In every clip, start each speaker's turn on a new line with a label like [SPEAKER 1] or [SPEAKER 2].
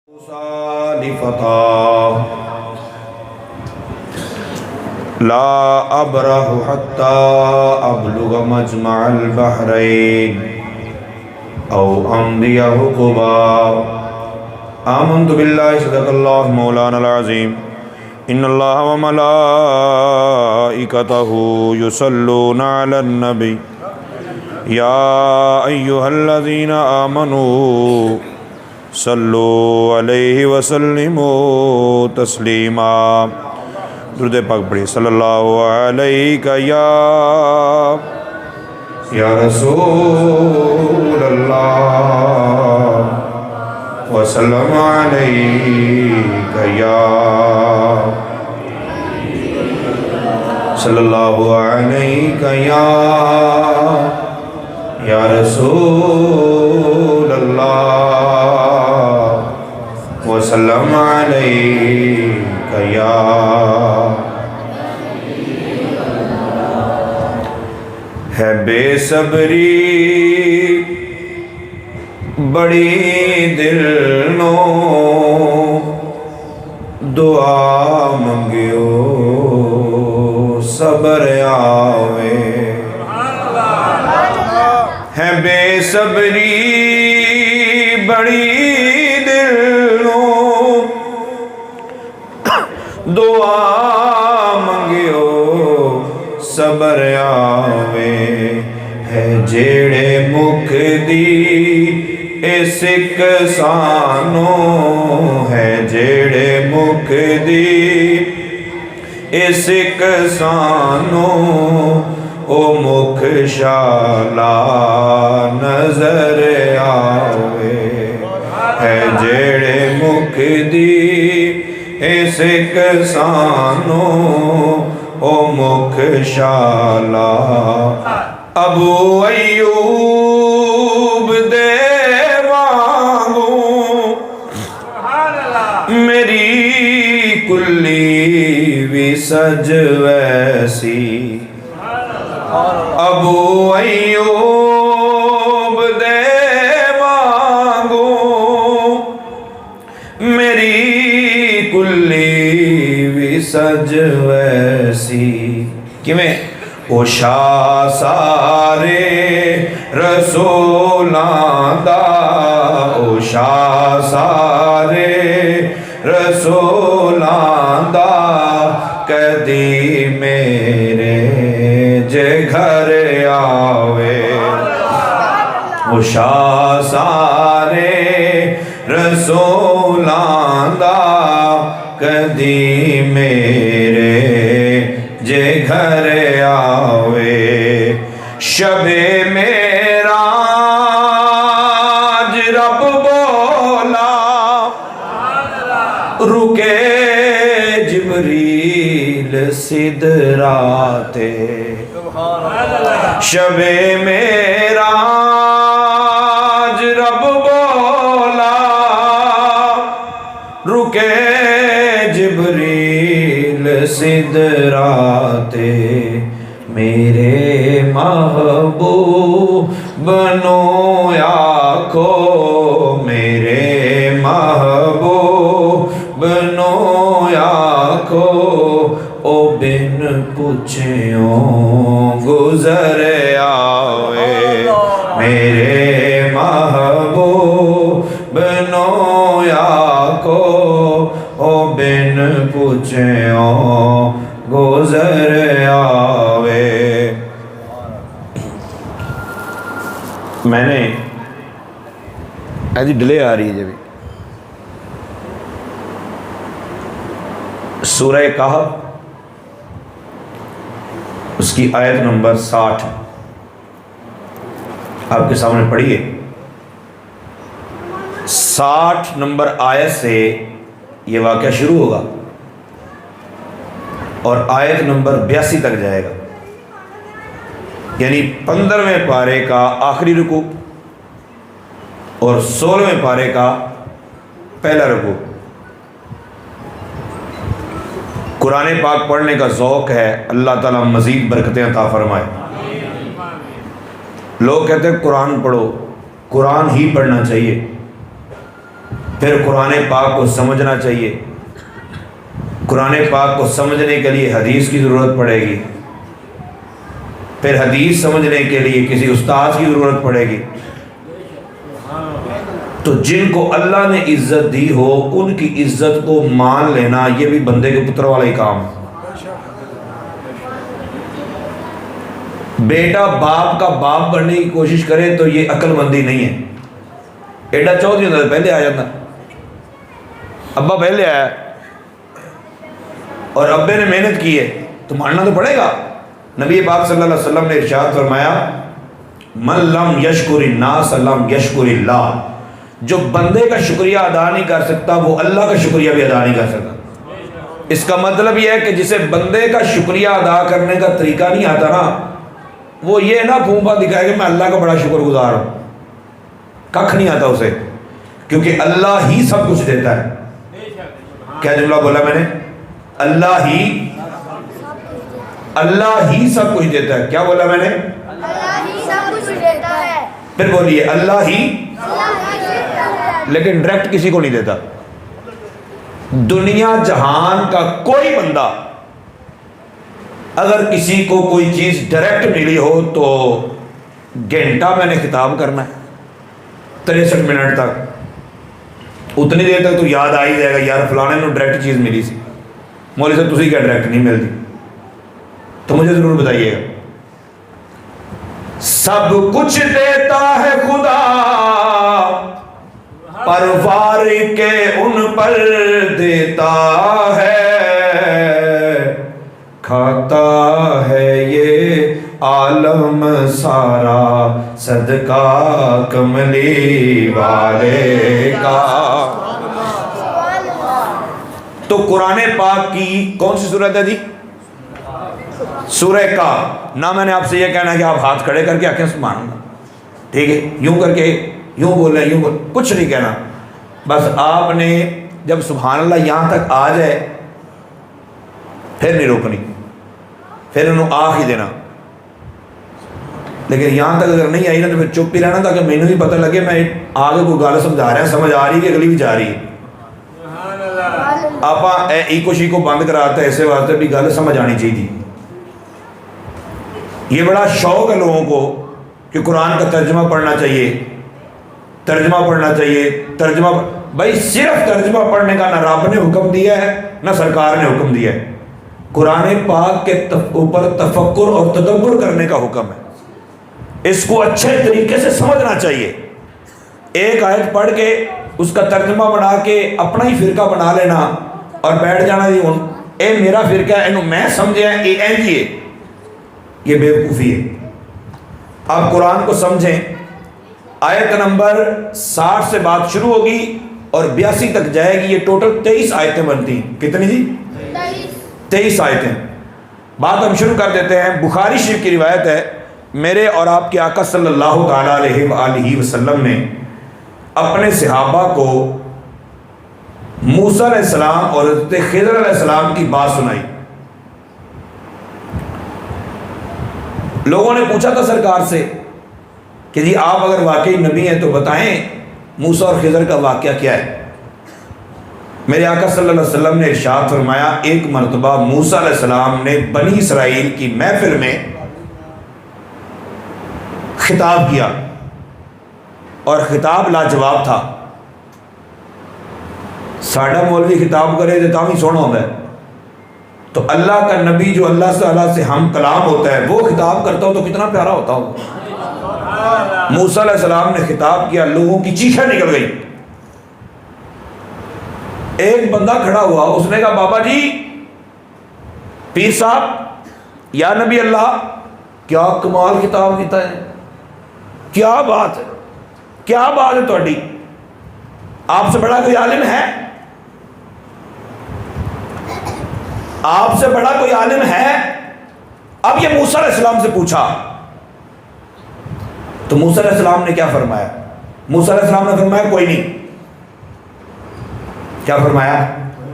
[SPEAKER 1] سالفتا لا ابرح حتى ابلغ مجمع البحرين او امضي حقبا آمنت بالله صدق الله مولانا العظيم ان الله وملائكته يصلون على النبي يا ايها الذين آمنوا صلوا علیہ وسلموا تسلیما. درود پاک پڑھیے. صلی اللہ علیہ یا رسول اللہ وسلم علیک یا صلی اللہ علیہ یا رسول اللہ وسلم علیک یا ہے بے صبری بڑی دل نو دعا منگیو صبر آوے. ہے بے صبری بڑی دل نو دعا منگیو صبر آوے. ہے جیڑے مکھ دی اس کسانو ہے جیڑے مکھ دی اس کسانو او مکھ شالا نظر آوے. ہے جیڑے مکھ دی اس کسانو او مکھ شالا. ابو ایوب دے وانگو میری کلی بھی سج ویسی. ابو ایوب دے وانگو میری کلی بھی سج ویسی. کیویں او شاہ سارے رسولاں دا او شاہ سارے رسولاں دا کدی میرے جے گھر آوے. او شاہ سارے رسولاں دا کدی میرے جے گھر آوے. شب معراج رب بولا رکے جبریل سدراتے. شب معراج رب بولا رکے جبریل سدراتے. میرے محبوب بنو آکھو میرے محبوب بنو آکھو او بن پوچھیوں گزر آوے. میرے محبوب بنو آکھو او بن پوچھیوں گزر آوے. میں نے ایسی ڈلے آ رہی ہے جب سورہ کہف اس کی آیت نمبر 60 آپ کے سامنے پڑھیے. 60 نمبر آیت سے یہ واقعہ شروع ہوگا اور آیت نمبر 82 تک جائے گا. یعنی 15ویں پارے کا آخری رکوع اور 16ویں پارے کا پہلا رکوع. قرآن پاک پڑھنے کا ذوق ہے. اللہ تعالیٰ مزید برکتیں عطا فرمائے. لوگ کہتے ہیں قرآن پڑھو. قرآن ہی پڑھنا چاہیے. پھر قرآن پاک کو سمجھنا چاہیے. قرآن پاک کو سمجھنے کے لیے حدیث کی ضرورت پڑے گی. پھر حدیث سمجھنے کے لیے کسی استاد کی ضرورت پڑے گی. تو جن کو اللہ نے عزت دی ہو ان کی عزت کو مان لینا یہ بھی بندے کے پتر والا ہی کام ہے. بیٹا باپ کا باپ بننے کی کوشش کرے تو یہ عقل مندی نہیں ہے. ایڈا چودھری ہوتا ہے پہلے آ جاتا, ابا پہلے آیا اور ابے نے محنت کی ہے تو ماننا تو پڑے گا. نبی پاک صلی اللہ علیہ وسلم نے ارشاد فرمایا من لم یشکر الناس لم یشکر اللہ. جو بندے کا شکریہ ادا نہیں کر سکتا وہ اللہ کا شکریہ بھی ادا نہیں کر سکتا. اس کا مطلب یہ ہے کہ جسے بندے کا شکریہ ادا کرنے کا طریقہ نہیں آتا نا, وہ یہ نہ پھونپا دکھائے کہ میں اللہ کا بڑا شکر گزار ہوں. ککھ نہیں آتا اسے, کیونکہ اللہ ہی سب کچھ دیتا ہے. کیا جملہ بولا میں نے؟ اللہ ہی سب کچھ دیتا ہے. کیا بولا میں نے؟
[SPEAKER 2] اللہ ہی سب کچھ دیتا ہے.
[SPEAKER 1] پھر بولیے اللہ ہی, لیکن ڈائریکٹ کسی کو نہیں دیتا. دنیا جہان کا کوئی بندہ اگر کسی کو کوئی چیز ڈائریکٹ ملی ہو تو گھنٹہ میں نے خطاب کرنا ہے 63 منٹ تک, اتنی دیر تک تو یاد آ ہی جائے گا یار فلانے نے ڈائریکٹ چیز ملی سی. مولوی صاحب تسی کیا ڈائریکٹ نہیں ملتی تو مجھے ضرور بتائیے گا. سب کچھ دیتا ہے خدا پروار کے ان پر دیتا ہے, کھاتا ہے یہ عالم سارا صدقہ کملی والے کا. تو قرآن پاک کی کون سی صورت ہے جی؟ سورہ کاف. نہ میں نے آپ سے یہ کہنا ہے کہ آپ ہاتھ کھڑے کر کے آنکھیں سبحان اللہ, ٹھیک ہے, یوں کر کے یوں بولیں یوں بول, کچھ نہیں کہنا. بس آپ نے جب سبحان اللہ یہاں تک آ جائے پھر نہیں روکنی, پھر انہوں آخ ہی دینا. لیکن یہاں تک اگر نہیں آئی نا تو پھر چپ ہی رہنا تاکہ میں نے بھی پتہ لگے میں آگے کوئی گل سمجھا رہا ہے, سمجھ آ رہی ہے کہ اگلی بھی جا رہی ہے. آپ ایکو شیکو بند کراتے ایسے واسطے بھی گل سمجھ آنی چاہیے. یہ بڑا شوق ہے لوگوں کو کہ قرآن کا ترجمہ پڑھنا چاہیے, ترجمہ پڑھنا چاہیے, ترجمہ. بھائی صرف ترجمہ پڑھنے کا نہ رب نے حکم دیا ہے نہ سرکار نے حکم دیا ہے. قرآن پاک کے اوپر تفکر اور تدبر کرنے کا حکم ہے. اس کو اچھے طریقے سے سمجھنا چاہیے. ایک آیت پڑھ کے اس کا ترجمہ بنا کے اپنا ہی فرقہ بنا لینا اور بیٹھ جانا جی اے میرا فرقہ ہے, میں سمجھے اے این جی ہے, یہ بیوقوفی ہے. آپ قرآن کو سمجھیں. آیت نمبر 60 سے بات شروع ہوگی اور 82 تک جائے گی. یہ ٹوٹل 23 آیتیں بنتی ہیں. کتنی جی؟ 23 آیتیں. بات ہم شروع کر دیتے ہیں. بخاری شریف کی روایت ہے, میرے اور آپ کے آقا صلی اللہ تعالیٰ علیہ وآلہ وسلم نے اپنے صحابہ کو موسیٰ علیہ السلام اور حضرت خضر علیہ السلام کی بات سنائی. لوگوں نے پوچھا تھا سرکار سے کہ جی آپ اگر واقعی نبی ہیں تو بتائیں موسیٰ اور خضر کا واقعہ کیا ہے. میرے آقا صلی اللہ علیہ وسلم نے ارشاد فرمایا, ایک مرتبہ موسیٰ علیہ السلام نے بنی اسرائیل کی محفل میں خطاب کیا اور خطاب لاجواب تھا. ساڈا مولوی خطاب کرے تو تاں ہی سونا ہوتا ہے, تو اللہ کا نبی جو اللہ تعالیٰ سے ہم کلام ہوتا ہے وہ خطاب کرتا ہو تو کتنا پیارا ہوتا ہو. موسیٰ علیہ السلام نے خطاب کیا, لوگوں کی چیخیں نکل گئی. ایک بندہ کھڑا ہوا, اس نے کہا بابا جی پیر صاحب یا نبی اللہ کیا کمال خطاب کیتا ہے, کیا بات ہے, کیا بات ہے تہاڈی, آپ سے بڑا کوئی عالم ہے, آپ سے بڑا کوئی عالم ہے. اب یہ موسیٰ علیہ السلام سے پوچھا تو موسیٰ علیہ السلام نے کیا فرمایا؟ موسیٰ علیہ السلام نے فرمایا کوئی نہیں. کیا فرمایا؟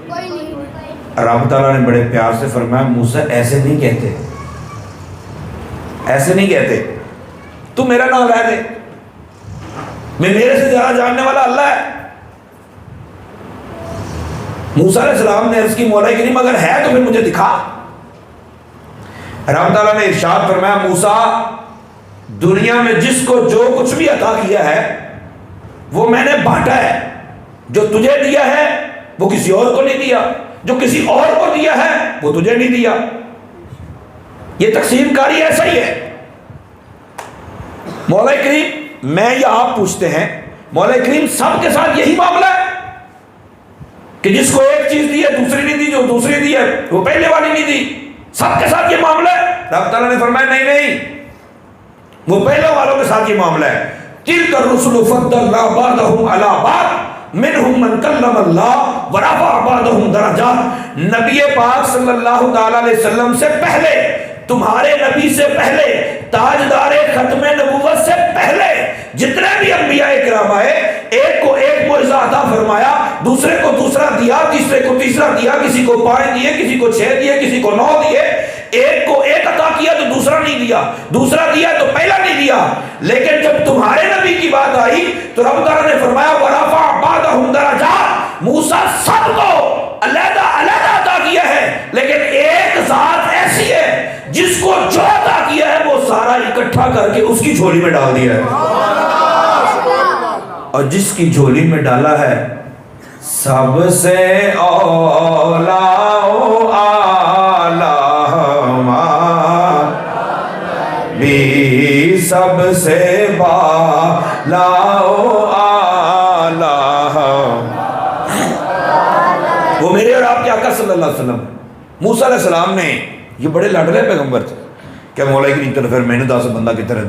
[SPEAKER 2] کوئی نہیں.
[SPEAKER 1] رب تعالیٰ نے بڑے پیار سے فرمایا موسیٰ ایسے نہیں کہتے, ایسے نہیں کہتے, تو میرا نام لے دے, میں میرے سے زیادہ جاننے والا اللہ ہے. موسیٰ علیہ السلام نے عرض کی مولا کریم اگر ہے تو پھر مجھے دکھا۔ رب تعالیٰ نے ارشاد فرمایا موسیٰ دنیا میں جس کو جو کچھ بھی عطا کیا ہے وہ میں نے بانٹا ہے، جو تجھے دیا ہے وہ کسی اور کو نہیں دیا، جو کسی اور کو دیا ہے وہ تجھے نہیں دیا۔ یہ تقسیم کاری ایسا ہی ہے۔ مولا کریم میں یا آپ پوچھتے ہیں مولا کریم سب کے ساتھ یہی معاملہ ہے کہ جس کو ایک چیز دی ہے دوسری نہیں دی، جو دوسری دی ہے وہ پہلے والی نہیں دی، سب کے ساتھ یہ معاملہ ہے؟ رب تعالیٰ نے فرمایا نہیں نہیں، وہ پہلے والوں کے ساتھ یہ معاملہ ہے۔ تِلْكَ الرُّسُلُ فَضَّلْنَا بَعْضَهُمْ عَلَىٰ بَعْضٍ مِّنْهُمْ مَنْ كَلَّمَ اللَّهُ وَرَفَعَ بَعْضَهُمْ دَرَجَاتٍ۔ نبی پاک صلی اللہ تعالیٰ علیہ وسلم سے پہلے، تمہارے نبی سے پہلے، تاجدار ختم نبوت سے پہلے جتنے بھی انبیاء کرام آئے، ایک کو ایک معجزہ عطا فرمایا، دوسرے کو دوسرا دیا، تیسرے کو تیسرا دیا، کسی کو 5 دیے، کسی کو 6 دیے، کسی کو 9 دیے۔ ایک کو ایک عطا کیا تو دوسرا نہیں دیا، دوسرا دیا تو پہلا نہیں دیا۔ لیکن جب تمہارے نبی کی بات آئی تو رب تعالیٰ نے فرمایا وَرَفَعَ بَعْضَهُمْ دَرَجَاتٍ۔ موسیٰ سب کو علیحدہ علیحدہ عطا کیا ہے، لیکن ایک ذات ایسی ہے جس کو جو عطا کیا ہے وہ سارا اکٹھا کر کے اس کی جھولی میں ڈال دیا ہے، اور جس کی جھولی میں ڈالا ہے سب سے اولا بھی سب سے بالا وہ میرے اور آپ کے آقا صلی اللہ علیہ وسلم۔ موسیٰ علیہ السلام نے، یہ بڑے لاڈلے پیغمبر تھے، کہ مولا کریم تو پھر میں نے 10 بندہ کی طرح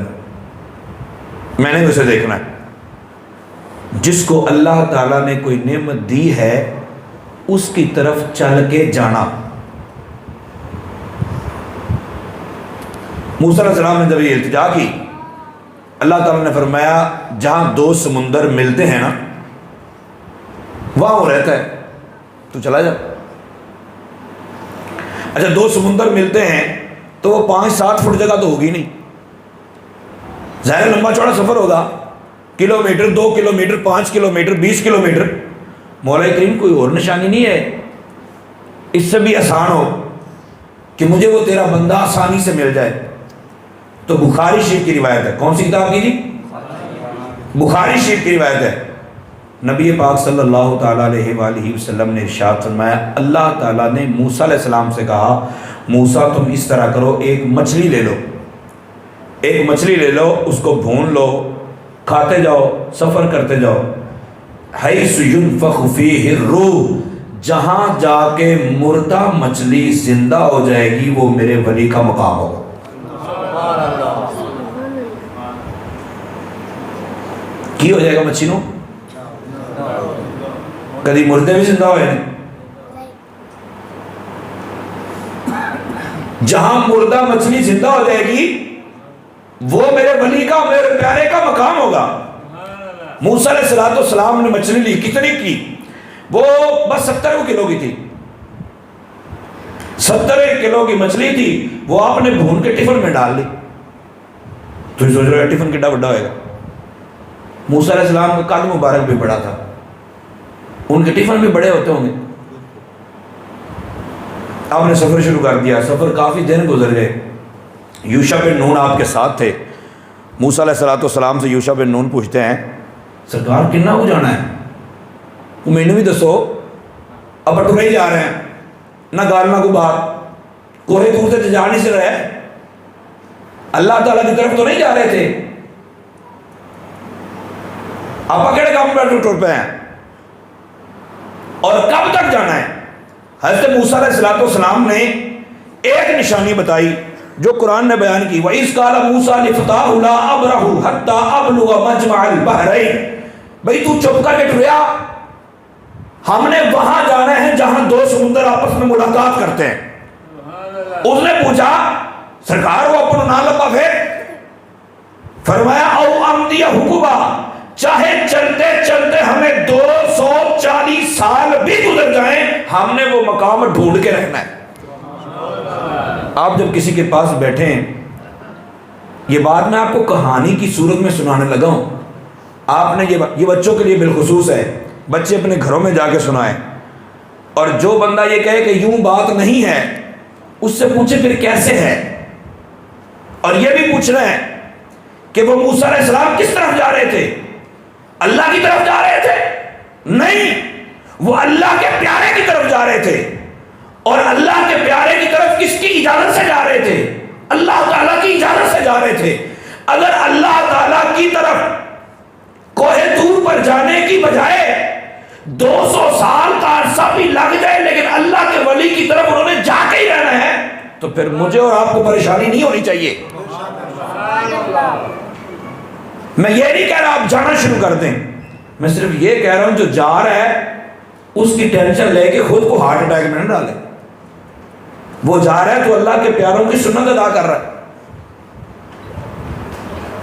[SPEAKER 1] میں نے اسے دیکھنا ہے۔ جس کو اللہ تعالیٰ نے کوئی نعمت دی ہے اس کی طرف چل کے جانا۔ موسیٰ علیہ السلام نے جب یہ التجا کی، اللہ تعالیٰ نے فرمایا جہاں 2 سمندر ملتے ہیں نا وہاں وہ رہتا ہے، تو چلا جا۔ اچھا 2 سمندر ملتے ہیں تو وہ 5-7 فٹ جگہ تو ہوگی نہیں، ظاہر لمبا چوڑا سفر ہوگا، کلومیٹر، 2 کلومیٹر، 5 کلومیٹر، 20 کلومیٹر۔ مولا کریم کوئی اور نشانی نہیں ہے اس سے بھی آسان ہو کہ مجھے وہ تیرا بندہ آسانی سے مل جائے؟ تو بخاری شریف کی روایت ہے، کون سی کتاب کی جی؟ بخاری شریف کی روایت ہے۔ نبی پاک صلی اللہ تعالیٰ علیہ وآلہ وسلم نے ارشاد فرمایا اللہ تعالیٰ نے موسیٰ علیہ السلام سے کہا موسیٰ تم اس طرح کرو، ایک مچھلی لے لو، ایک مچھلی لے لو، اس کو بھون لو، کھاتے جاؤ، سفر کرتے جاؤ، حیث ینفخ فیہ الروح، جہاں جا کے مردہ مچھلی زندہ ہو جائے گی وہ میرے ولی کا مقام ہوگا۔ کی ہو جائے گا مچھلی نو؟ کدی مردے بھی زندہ ہوئے نہیں؟ جہاں مردہ مچھلی زندہ ہو جائے گی وہ میرے ولی کا، میرے پیارے کا مقام ہوگا۔ موسیٰ علیہ السلام نے مچھلی لی، کتنی کی؟ وہ بس 70 کلو کی تھی، 70 کلو کی مچھلی تھی، وہ آپ نے بھون کے ٹفن میں ڈال لی۔ تو سوچ رہے ٹفن کتنا بڑا ہوئے گا؟ موسیٰ علیہ السلام کا قد مبارک بھی بڑا تھا، ان کے ٹفن بھی بڑے ہوتے ہوں گے۔ آپ نے سفر شروع کر دیا، سفر کافی دن گزر گئے۔ یوشع بن نون آپ کے ساتھ تھے۔ موسیٰ علیہ السلام سے یوشع بن نون پوچھتے ہیں سرکار کتنا کو جانا ہے؟ وہ میں نے بھی دسو، اب ٹرے ہی جا رہے ہیں، نہ گال نہ کو بات، کوہ دور سے جا نہیں سے رہے، اللہ تعالیٰ کی طرف تو نہیں جا رہے تھے، آپ کہڑے کام پر ٹر پہ ہیں اور کب تک جانا ہے؟ حضرت موسیٰ علیہ السلام نے ایک نشانی بتائی جو قرآن نے بیان کی، وَإِذْ قَالَ مُوسَىٰ لِفَتَاهُ لَا أَبْرَحُ حَتَّىٰ أَبْلُغَ مَجْمَعَ الْبَحْرَيْنِ، بھئی تو چپ کر کے ٹریا، ہم نے وہاں جانا ہے جہاں 2 سمندر آپس میں ملاقات کرتے ہیں۔ اس نے پوچھا سرکار وہ اپنا نہ لبا پھر؟ فرمایا او امدی حکوبہ، چاہے چلتے چلتے ہمیں 240 سال بھی گزر جائیں، ہم نے وہ مقام ڈھونڈ کے رہنا ہے۔ آپ جب کسی کے پاس بیٹھیں، یہ بات میں آپ کو کہانی کی صورت میں سنانے لگا ہوں، آپ نے یہ بچوں کے لیے بالخصوص ہے، بچے اپنے گھروں میں جا کے سنائیں۔ اور جو بندہ یہ کہے کہ یوں بات نہیں ہے، اس سے پوچھے پھر کیسے ہے. اور یہ بھی پوچھ رہے ہیں کہ وہ موسیٰ علیہ السلام کس طرف جا رہے تھے؟ اللہ کی طرف جا رہے تھے؟ نہیں، وہ اللہ کے پیارے کی طرف جا رہے تھے. اور اللہ کے پیارے کی طرف کس کی اجازت سے جا رہے تھے؟ اللہ تعالیٰ کی اجازت سے جا رہے تھے. اگر اللہ تعالیٰ کی طرف کوہ طور پر جانے کی بجائے 200 سال کا عرصہ بھی لگ جائے لیکن اللہ کے ولی کی طرف انہوں نے جا کے ہی رہنا ہے، تو پھر مجھے اور آپ کو پریشانی نہیں ہونی چاہیے. میں یہ نہیں کہہ رہا آپ جانا شروع کر دیں، میں صرف یہ کہہ رہا ہوں جو جا رہا ہے اس کی ٹینشن لے کے خود کو ہارٹ اٹیک میں نہ ڈالے. وہ جا رہا ہے تو اللہ کے پیاروں کی سنت ادا کر رہا ہے.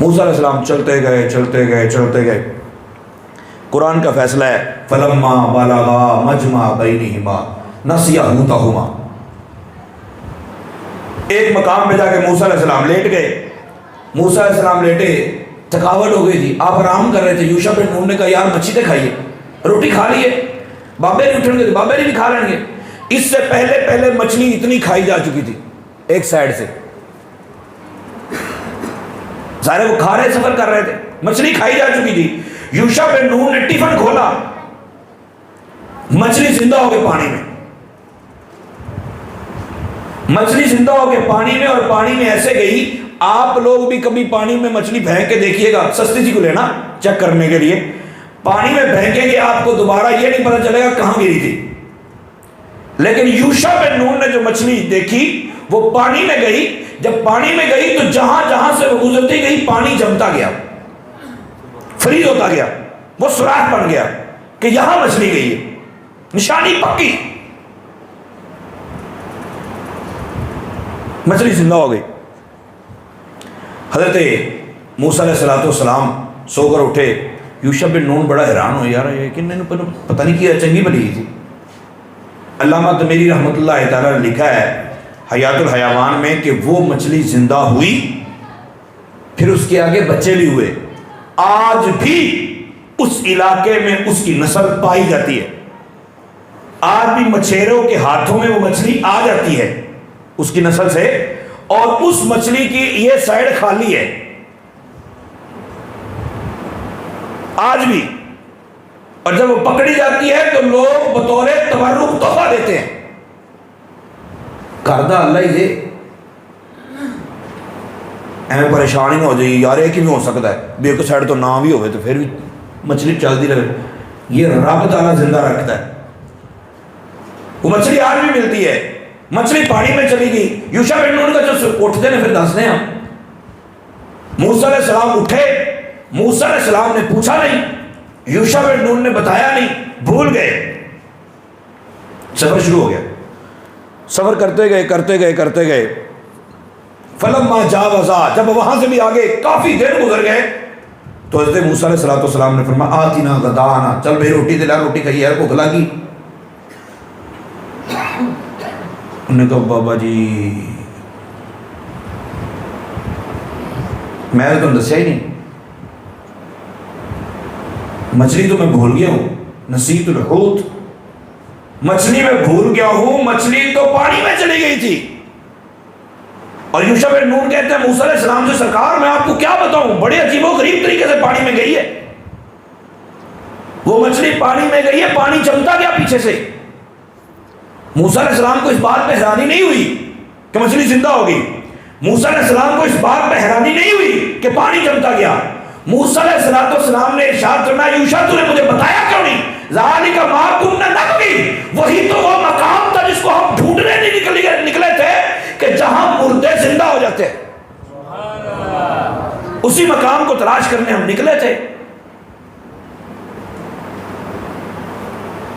[SPEAKER 1] موسیٰ علیہ السلام چلتے گئے چلتے گئے چلتے گئے. قرآن کا فیصلہ ہے فلما بلغا مجمع بینہما نسیا حوتہما. ایک مقام پہ جا کے موسیٰ علیہ السلام لیٹ گئے. موسیٰ علیہ السلام لیٹے، تھکاوٹ ہو گئی تھی، آپ آرام کر رہے تھے. یوشع بن نون نے کہا یار مچھلی کھائیے، روٹی کھا لیے. بابے نہیں اٹھیں گے تو بابے بھی کھا لیں گے. اس سے پہلے مچھلی اتنی کھائی جا چکی تھی ایک سائڈ سے. ظاہر وہ کھا رہے سفر کر رہے تھے، مچھلی کھائی جا چکی تھی. یوشع بن نون نے ٹفن کھولا، مچھلی زندہ ہو گئے پانی میں. مچھلی زندہ ہو گئے پانی میں، اور پانی میں ایسے گئی. آپ لوگ بھی کبھی پانی میں مچھلی پھینک کے دیکھیے گا، سستی سی کو لینا چیک کرنے کے لیے. پانی میں پھینکیں گے آپ کو دوبارہ یہ نہیں پتا چلے گا کہاں گری تھی. لیکن یوشع بن نون نے جو مچھلی دیکھی وہ پانی میں گئی. جب پانی میں گئی تو جہاں جہاں سے وہ گزرتی گئی پانی جمتا گیا، فریز ہوتا گیا. وہ سوراخ بن گیا کہ یہاں مچھلی گئی ہے، نشانی پکی. مچھلی زندہ ہو گئی. حضرت موسیٰ علیہ السلام سو کر اٹھے. یوشع بن نون بڑا حیران ہو، یار یہ کہ پتہ نہیں کیا چنگی بلی تھی. علامہ تمیری رحمۃ اللہ تعالیٰ نے لکھا ہے حیات الحیوان میں کہ وہ مچھلی زندہ ہوئی، پھر اس کے آگے بچے بھی ہوئے. آج بھی اس علاقے میں اس کی نسل پائی جاتی ہے. آج بھی مچھیروں کے ہاتھوں میں وہ مچھلی آ جاتی ہے اس کی نسل سے، اور اس مچھلی کی یہ سائیڈ خالی ہے آج بھی. اور جب وہ پکڑی جاتی ہے تو لوگ بطور تبرک تحفہ دیتے ہیں. کردہ اللہ ہی دے، ایویں پریشانی نہ ہو جائے یار یہ کیوں ہو سکتا ہے بھی ایک سائڈ تو نہ بھی ہوئے تو پھر بھی مچھلی چلتی رہے. یہ رب تعالیٰ زندہ رکھتا ہے. وہ مچھلی آج بھی ملتی ہے. مچھلی پانی میں چلی گئی. یوشع بن نون کا جو اٹھتے ہیں پھر دستے ہیں ہم. موسیٰ علیہ السلام اٹھے، موسیٰ علیہ السلام نے پوچھا نہیں، یوشع بن نون نے بتایا نہیں، بھول گئے. سفر شروع ہو گیا. سفر کرتے گئے کرتے گئے کرتے گئے. فلما جاوزا، جب وہاں سے بھی آگے کافی دیر گزر گئے تو حضرت موسیٰ علیہ السلام نے فرمایا آتینا غدانا، چل بھائی روٹی دلا، روٹی کھائی یار بھوک لگی. انہوں نے کہا بابا جی میں نے تم دسیا ہی نہیں، مچھلی تو میں بھول گیا ہوں، نسیت الحوت، مچھلی میں بھول گیا ہوں. مچھلی تو پانی میں چلی گئی تھی. اور یوشع بن نون کہتے ہیں موسیٰ علیہ السلام سے سرکار میں آپ کو کیا بتاؤں، بڑے عجیب و غریب طریقے سے پانی میں گئی ہے. وہ مچھلی پانی میں گئی ہے، پانی جمتا گیا پیچھے سے. موسیٰ علیہ السلام کو اس بات پہ حیرانی نہیں ہوئی کہ مچھلی زندہ ہوگی. موسیٰ علیہ السلام کو اس بات پہ حیرانی نہیں ہوئی کہ پانی جمتا گیا. موسیٰ علیہ السلام نے ارشاد فرمایا یوشع تو نے مجھے بتایا کیوں نہیں؟ ذالک ما کنا نبغی، وہی تو وہ مقام تھا جس کو ہم ڈھونڈنے نہیں نکلے تھے کہ جہاں مردے زندہ ہو جاتے ہیں. اسی مقام کو تلاش کرنے ہم نکلے تھے.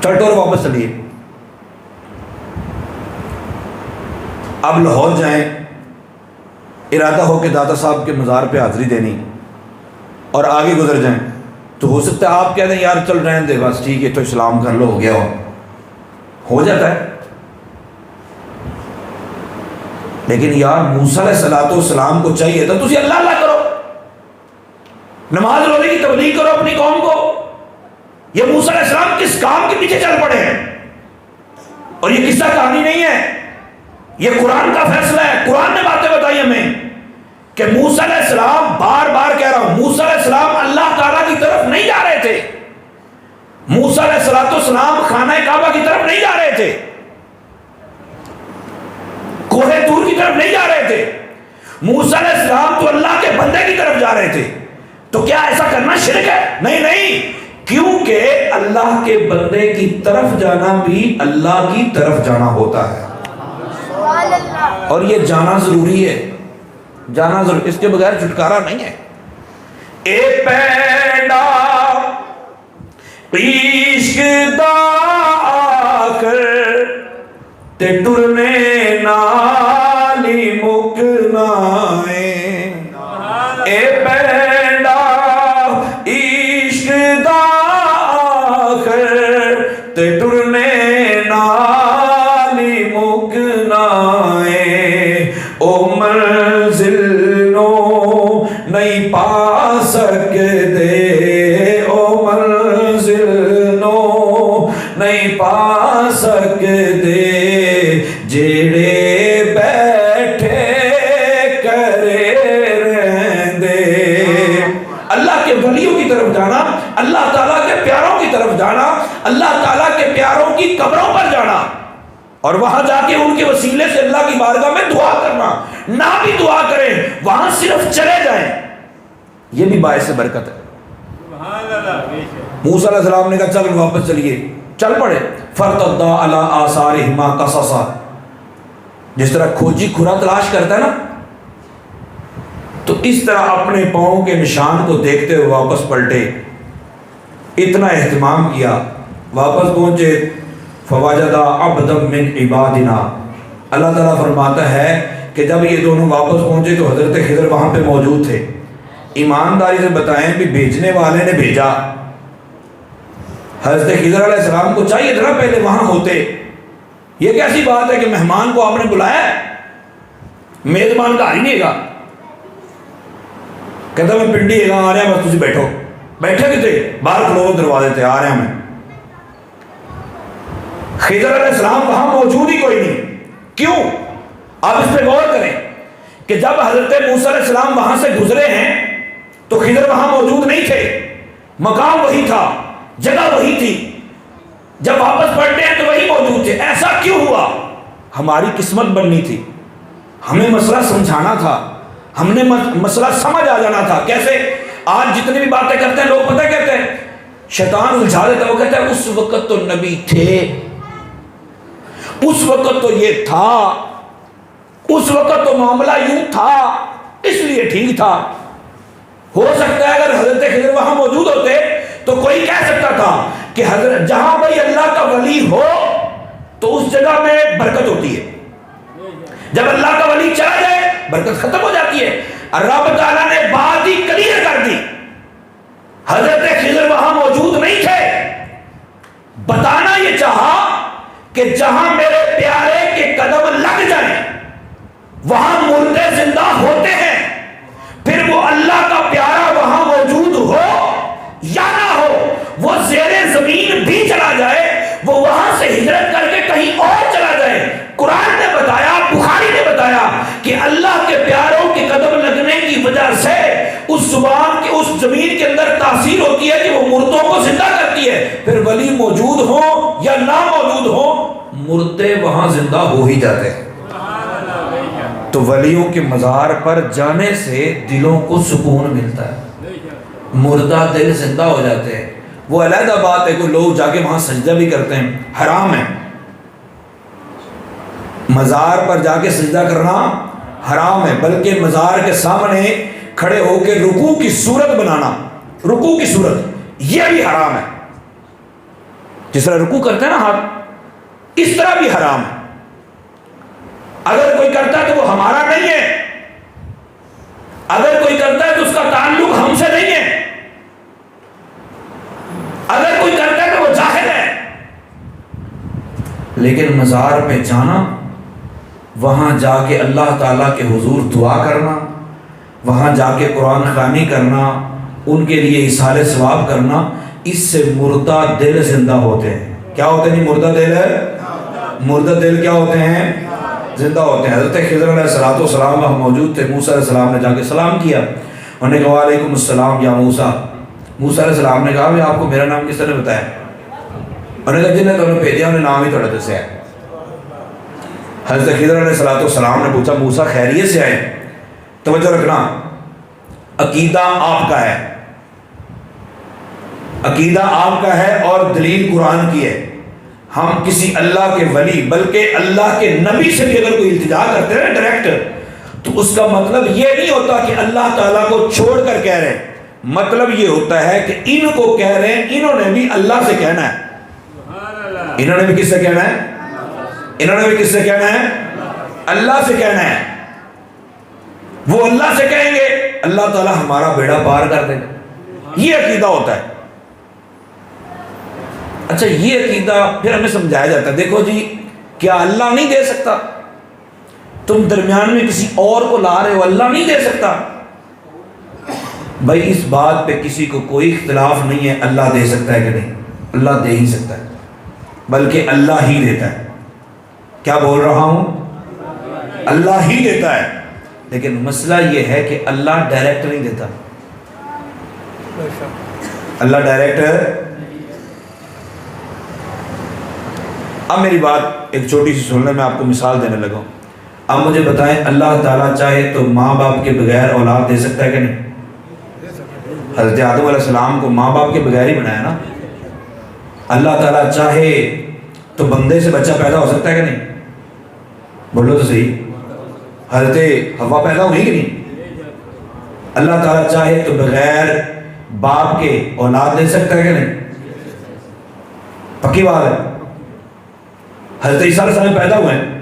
[SPEAKER 1] چلٹور واپس چلیے. اب لاہور جائیں، ارادہ ہو کہ داتا صاحب کے مزار پہ حاضری دینی اور آگے گزر جائیں تو ہو سکتا ہے آپ کہہ دیں یار چل رہے دے بس ٹھیک ہے تو اسلام کر لو، ہو گیا ہو جاتا ہے. لیکن یار موسیٰ علیہ السلام کو چاہیے تھا تسی اللہ اللہ کرو، نماز روزے کی تبلیغ کرو اپنی قوم کو. یہ موسیٰ علیہ السلام کس کام کے پیچھے چل پڑے ہیں؟ اور یہ قصہ کہانی نہیں ہے، یہ قرآن کا فیصلہ ہے۔ قرآن نے باتیں بتائی ہمیں کہ موسیٰ علیہ السلام، بار بار کہہ رہا ہوں، موسیٰ علیہ السلام اللہ تعالیٰ کی طرف نہیں جا رہے تھے۔ موسیٰ علیہ السلام خانہ کعبہ کی طرف نہیں جا رہے تھے، کوہ طور کی طرف نہیں جا رہے تھے۔ موسیٰ علیہ السلام تو اللہ کے بندے کی طرف جا رہے تھے۔ تو کیا ایسا کرنا شرک ہے؟ نہیں نہیں، کیونکہ اللہ کے بندے کی طرف جانا بھی اللہ کی طرف جانا ہوتا ہے،
[SPEAKER 2] سبحان اللہ۔
[SPEAKER 1] اور یہ جانا ضروری ہے، جانا ضروری، اس کے بغیر چھٹکارا نہیں ہے۔ اے پینڈا عشق دا آخر تے ٹرنے نالی مکنا ہے، اے پینڈا عشق دا آخر تے ٹرنے نالی مکنا ہے، او منزل نو نہیں پا سکدے، او منزل نو نہیں پا سکدے، جیڑے بیٹھے کرے رہندے۔ اللہ کے ولیوں کی طرف جانا، اللہ تعالیٰ کے پیاروں کی طرف جانا، اللہ تعالیٰ کے پیاروں کی قبروں پر جانا، اور وہاں جا کے ان کے وسیلے سے اللہ کی بارگاہ میں دعا کرنا، نہ بھی دعا کریں، وہاں صرف چلے جائیں، یہ بھی باعث برکت ہے۔ موسیٰ علیہ السلام نے کہا چل واپس چلیے، چل پڑے۔ فَارْتَدَّا عَلَىٰ آثَارِهِمَا قَصَصًا، جس طرح کھوجی کھرا تلاش کرتا ہے نا، تو اس طرح اپنے پاؤں کے نشان کو دیکھتے ہوئے واپس پلٹے، اتنا اہتمام کیا، واپس پہنچے۔ فَوَجَدَا عَبْدًا مِّنْ عِبَادِنَا، اللہ تعالیٰ فرماتا ہے کہ جب یہ دونوں واپس پہنچے تو حضرت خضر وہاں پہ موجود تھے۔ ایمانداری سے بتائیں بھی بھیجنے والے نے بھیجا، حضرت خضر علیہ السلام کو چاہیے تھا پہلے وہاں ہوتے۔ یہ کیسی بات ہے کہ مہمان کو آپ نے بلایا ہے، میزبان کا ہی نہیں گا، کہتا میں پنڈی ہے آ رہے ہیں، بس تجھے بیٹھو۔ بیٹھے کتے باہر کھلو دروازے تھے، آ رہے ہیں ہمیں۔ خضر علیہ السلام وہاں موجود ہی کوئی نہیں، کیوں؟ آپ اس پہ غور کریں کہ جب حضرت موسیٰ علیہ السلام وہاں سے گزرے ہیں تو خضر وہاں موجود نہیں تھے، مقام وہی تھا، جگہ وہی تھی، جب واپس پلٹے ہیں تو وہی موجود تھے۔ ایسا کیوں ہوا؟ ہماری قسمت بننی تھی، ہمیں مسئلہ سمجھانا تھا، ہم نے مسئلہ سمجھ آ جانا تھا۔ کیسے؟ آج جتنی بھی باتیں کرتے ہیں لوگ پتہ کہتے ہیں، شیطان الجھا دیتا ہے، وہ کہتا ہے اس وقت تو نبی تھے، اس وقت تو یہ تھا، اس وقت تو معاملہ یوں تھا، اس لیے ٹھیک تھا۔ ہو سکتا ہے اگر حضرت خضر وہاں موجود ہوتے تو کوئی کہہ سکتا تھا کہ حضرت جہاں بھائی اللہ کا ولی ہو تو اس جگہ میں برکت ہوتی ہے، جب اللہ کا ولی چلا جائے برکت ختم ہو جاتی ہے۔ رب تعالیٰ نے بات ہی کلیئر کر دی، حضرت خضر وہاں موجود نہیں تھے، بتانا یہ چاہا کہ جہاں میرے پیارے کے قدم لگ جائیں وہاں مردے زندہ ہوتے ہیں، پھر وہ اللہ کا پیارا وہاں موجود ہو یا نہ ہو، وہ زیر زمین بھی چلا جائے، وہ وہاں سے ہجرت کر کے کہیں اور چلا جائے، قرآن نے بتایا، بخاری نے بتایا کہ اللہ کے پیاروں کے قدم لگنے کی وجہ سے اس زبان کے اس زمین کے اندر تاثیر ہوتی ہے کہ وہ مردوں کو زندہ کرتی ہے، پھر ولی موجود ہو یا نہ موجود ہو مردے وہاں زندہ ہو ہی جاتے ہیں۔ تو ولیوں کے مزار پر جانے سے دلوں کو سکون ملتا ہے، مردہ دل زندہ ہو جاتے ہیں۔ وہ علیحدہ بات ہے کہ لوگ جا کے وہاں سجدہ بھی کرتے ہیں، حرام ہے، مزار پر جا کے سجدہ کرنا حرام ہے، بلکہ مزار کے سامنے کھڑے ہو کے رکوع کی صورت بنانا، رکوع کی صورت یہ بھی حرام ہے، جس طرح رکوع کرتے ہیں نا ہاتھ، اس طرح بھی حرام ہے۔ اگر کوئی کرتا ہے تو وہ ہمارا نہیں ہے، اگر کوئی کرتا ہے تو اس کا تعلق ہم سے نہیں ہے، اگر کوئی کرتا ہے تو وہ جاہل ہے۔ لیکن مزار پہ جانا، وہاں جا کے اللہ تعالیٰ کے حضور دعا کرنا، وہاں جا کے قرآن خوانی کرنا، ان کے لیے ایصال ثواب کرنا، اس سے مردہ دل زندہ ہوتے ہیں۔ کیا ہوتے ہیں؟ مردہ دل ہے مردہ دل کیا ہوتے ہیں؟ زندہ ہوتے ہیں. حضرت خضر علیہ السلام وہاں موجود تھے. موسیٰ علیہ السلام نے جا کے سلام کیا. انہوں نے کہا وعلیکم السلام یا موسیٰ. موسیٰ علیہ السلام نے کہا آپ کو میرا نام کس نے بتایا؟ انہوں نے کہا جن نے تمہیں بھیجا انہیں نام ہی تھوڑا دسیا ہے. حضرت خضر علیہ السلام نے پوچھا موسیٰ خیریت سے آئے؟ توجہ رکھنا، عقیدہ آپ کا ہے، عقیدہ آپ کا ہے اور دلیل قرآن کی ہے. ہم کسی اللہ کے ولی بلکہ اللہ کے نبی سے بھی اگر کوئی التجا کرتے ہیں ڈائریکٹ، تو اس کا مطلب یہ نہیں ہوتا کہ اللہ تعالیٰ کو چھوڑ کر کہہ رہے ہیں. مطلب یہ ہوتا ہے کہ ان کو کہہ رہے ہیں، انہوں نے بھی اللہ سے کہنا ہے. انہوں نے بھی کس سے کہنا ہے؟ انہوں نے بھی کس سے کہنا ہے؟ اللہ سے کہنا ہے. وہ اللہ سے کہیں گے، اللہ تعالیٰ ہمارا بیڑا پار کر دے گا. یہ عقیدہ ہوتا ہے. اچھا یہ عقیدہ پھر ہمیں سمجھایا جاتا ہے، دیکھو جی کیا اللہ نہیں دے سکتا؟ تم درمیان میں کسی اور کو لا رہے ہو، اللہ نہیں دے سکتا؟ بھائی اس بات پہ کسی کو کوئی اختلاف نہیں ہے، اللہ دے سکتا ہے کہ نہیں؟ اللہ دے ہی سکتا ہے، بلکہ اللہ ہی دیتا ہے. کیا بول رہا ہوں؟ اللہ ہی دیتا ہے. لیکن مسئلہ یہ ہے کہ اللہ ڈائریکٹ نہیں دیتا. اللہ ڈائریکٹ. اب میری بات ایک چھوٹی سی سننے میں آپ کو مثال دینے لگا ہوں. اب مجھے بتائیں اللہ تعالیٰ چاہے تو ماں باپ کے بغیر اولاد دے سکتا ہے کہ نہیں؟ حضرت آدم علیہ السلام کو ماں باپ کے بغیر ہی بنایا نا. اللہ تعالیٰ چاہے تو بندے سے بچہ پیدا ہو سکتا ہے کہ نہیں؟ بولو تو صحیح. حضرت حوا پیدا ہوئی کہ نہیں؟ اللہ تعالیٰ چاہے تو بغیر باپ کے اولاد دے سکتا ہے کہ نہیں؟ پکی بات ہے. حضرت عیسیٰ علیہ السلام پیدا ہوئے ہیں.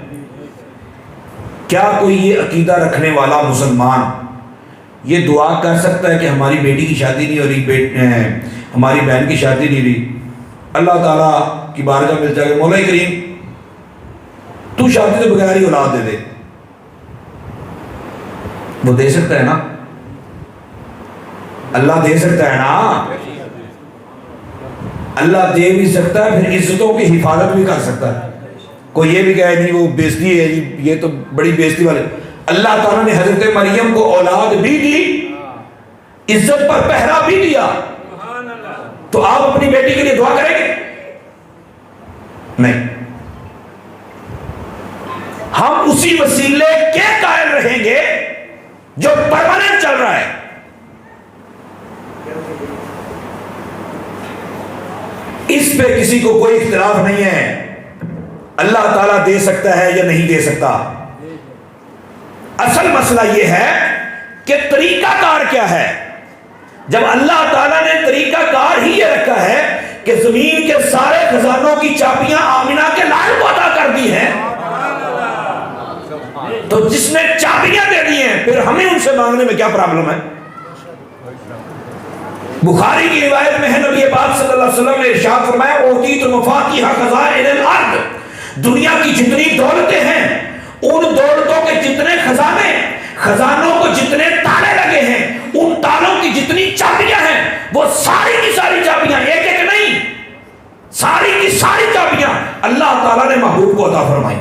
[SPEAKER 1] کیا کوئی یہ عقیدہ رکھنے والا مسلمان یہ دعا کر سکتا ہے کہ ہماری بیٹی کی شادی نہیں ہو رہی، ہماری بہن کی شادی نہیں رہی، اللہ تعالیٰ کی بارگاہ مل جائے گا مولا کریم تو شادی کے بغیر ہی اولاد دے دے؟ وہ دے سکتا ہے نا؟ اللہ دے سکتا ہے نا؟ اللہ دے بھی سکتا ہے، پھر عزتوں کی حفاظت بھی کر سکتا ہے. کوئی یہ بھی کہے نہیں وہ بےزتی ہے جی، یہ تو بڑی بےزتی والے. اللہ تعالیٰ نے حضرت مریم کو اولاد بھی دی، عزت پر پہرا بھی دیا. تو آپ اپنی بیٹی کے لیے دعا کریں گے؟ نہیں. ہم اسی وسیلے کے قائل رہیں گے جو پرماننٹ چل رہا ہے. اس پہ کسی کو کوئی اختلاف نہیں ہے. اللہ تعالیٰ دے سکتا ہے یا نہیں دے سکتا. اصل مسئلہ یہ ہے کہ طریقہ کار کیا ہے. جب اللہ تعالیٰ نے طریقہ کار ہی یہ رکھا ہے کہ زمین کے سارے خزانوں کی چابیاں آمنہ کے لائق کو عطا کر دی ہیں، تو جس نے چابیاں دے دی ہیں پھر ہمیں ان سے مانگنے میں کیا پرابلم ہے؟ بخاری کی روایت میں ہے نبی پاک صلی اللہ علیہ وسلم نے ارشاد فرمایا اوتیت مفاتیح خزائن الارض، دنیا کی جتنی دولتیں ہیں ان دولتوں کے جتنے خزانے، خزانوں کو جتنے تالے لگے ہیں، ان تالوں کی جتنی چابیاں ہیں، وہ ساری کی ساری چابیاں، ایک ایک نہیں، ساری کی ساری چابیاں اللہ تعالیٰ نے محبوب کو عطا فرمائی.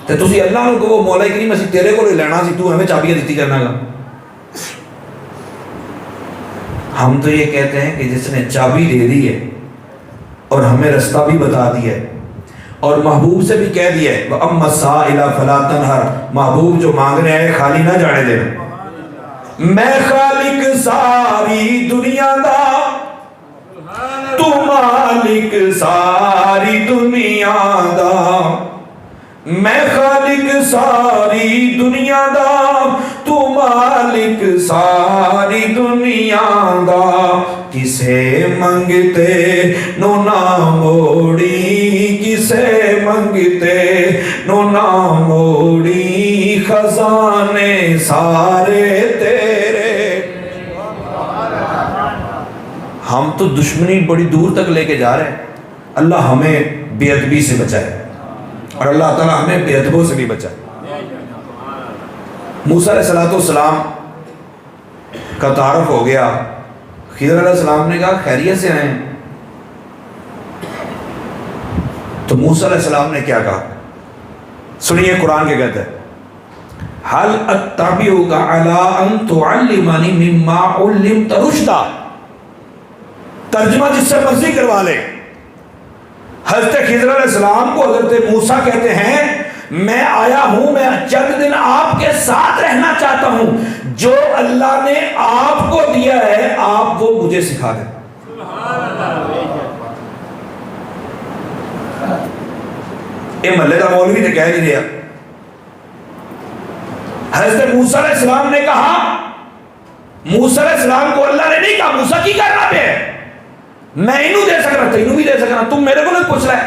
[SPEAKER 1] تو تسی اللہ نے کہو مولا کریم اسی تیرے کو لینا سی، تو ہمیں چابیاں دیتی کرنا گا. ہم تو یہ کہتے ہیں کہ جس نے چابی دے دی ہے اور ہمیں رستہ بھی بتا دیا ہے اور محبوب سے بھی کہہ دیا ہے وَأَمَّا السَّائِلَ فَلَا تَنْهَرْ، محبوب جو مانگنے آئے خالی نہ جانے دینا. میں خالق ساری دنیا دا، تو مالک ساری دنیا دا. میں خالق ساری دنیا دا، تو مالک ساری دنیا دا. کسے منگتے نو نہ موڑی، کسے منگتے نو نہ موڑی، خزانے سارے تیرے. ہم تو دشمنی بڑی دور تک لے کے جا رہے ہیں. اللہ ہمیں بے ادبی سے بچائے اور اللہ تعالیٰ ہمیں بے ادبوں سے بھی بچائے. موسیٰ علیہ السلام کا تعارف ہو گیا. خضر علیہ السلام نے کہا خیریت سے آئے ہیں؟ تو موسیٰ علیہ السلام نے کیا کہا؟ سنیے قرآن کے کہتا ہے حل اتبعک علی ان تعلمنی مما علمت رشدا. ترجمہ جس سے مرضی کروا لے. حضرت خضر علیہ السلام کو حضرت موسیٰ کہتے ہیں میں آیا ہوں، میں چند دن آپ کے ساتھ رہنا چاہتا ہوں، جو اللہ نے آپ کو دیا ہے آپ وہ مجھے سکھا دیں. یہ محلے کا مولوی تو کہہ نہیں رہا. حضرت موسیٰ علیہ السلام نے کہا، موسیٰ علیہ السلام کو اللہ نے نہیں کہا موسیٰ کی کرنا پہ ہے، میں انہوں دے سکنا تینوں بھی دے سکنا، تم میرے کو نہیں پوچھ رہا ہے.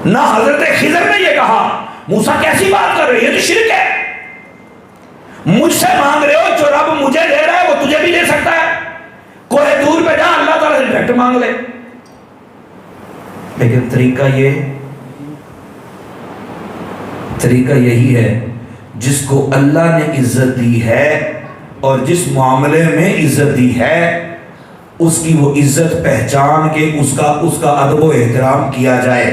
[SPEAKER 1] نہ حضرت خضر نے یہ کہا موسیٰ کیسی بات کر رہے، یہ تو شرک ہے، مجھ سے مانگ رہے ہو، جو رب مجھے دے رہا ہے وہ تجھے بھی دے سکتا ہے، کوئی دور پہ جا اللہ تعالیٰ سے ڈائریکٹ مانگ لے. لیکن طریقہ یہی ہے جس کو اللہ نے عزت دی ہے اور جس معاملے میں عزت دی ہے اس کی وہ عزت پہچان کے اس کا ادب و احترام کیا جائے.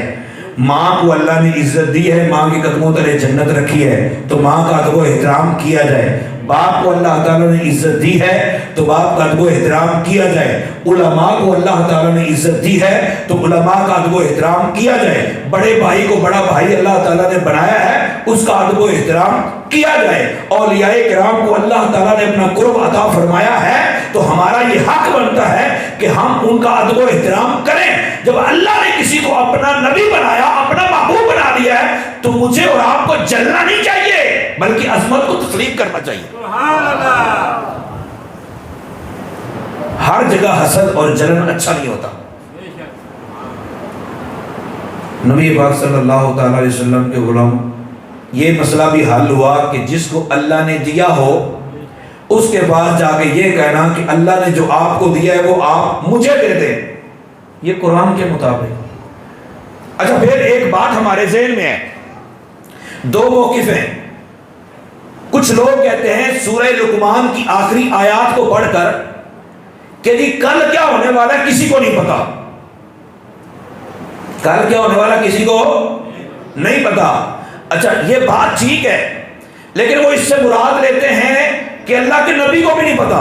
[SPEAKER 1] ماں کو اللہ نے عزت دی ہے، ماں کے قدموں تلے جنت رکھی ہے تو ماں کا ادب و احترام کیا جائے. باپ کو اللہ تعالیٰ نے عزت دی ہے تو باپ کا ادب و احترام کیا جائے. علماء کو اللہ تعالیٰ نے عزت دی ہے تو علماء کا ادب و احترام کیا جائے. بڑے بھائی کو بڑا بھائی اللہ تعالیٰ نے بنایا ہے اس کا ادب و احترام کیا جائے. اولیاء کرام کو اللہ تعالیٰ نے اپنا قرب عطا فرمایا ہے تو ہمارا یہ حق بنتا ہے کہ ہم ان کا ادب و احترام کریں. جب اللہ نے کسی کو اپنا نبی بنایا، اپنا محبوب بنا دیا ہے تو مجھے اور آپ کو جلنا نہیں چاہیے بلکہ عظمت کو تسلیم کرنا چاہیے. ہر جگہ حسد اور جلن اچھا نہیں ہوتا. نبی پاک صلی اللہ تعالی علیہ وسلم کے غلام یہ مسئلہ بھی حل ہوا کہ جس کو اللہ نے دیا ہو اس کے بعد جا کے یہ کہنا کہ اللہ نے جو آپ کو دیا ہے وہ آپ مجھے دے دیں، یہ قرآن کے مطابق. اچھا پھر ایک بات ہمارے ذہن میں ہے، دو موقف ہیں. کچھ لوگ کہتے ہیں سورہ لقمان کی آخری آیات کو پڑھ کر کہ جی کل کیا ہونے والا ہے کسی کو نہیں پتا، کل کیا ہونے والا کسی کو نہیں پتا. اچھا یہ بات ٹھیک ہے لیکن وہ اس سے مراد لیتے ہیں کہ اللہ کے نبی کو بھی نہیں پتا.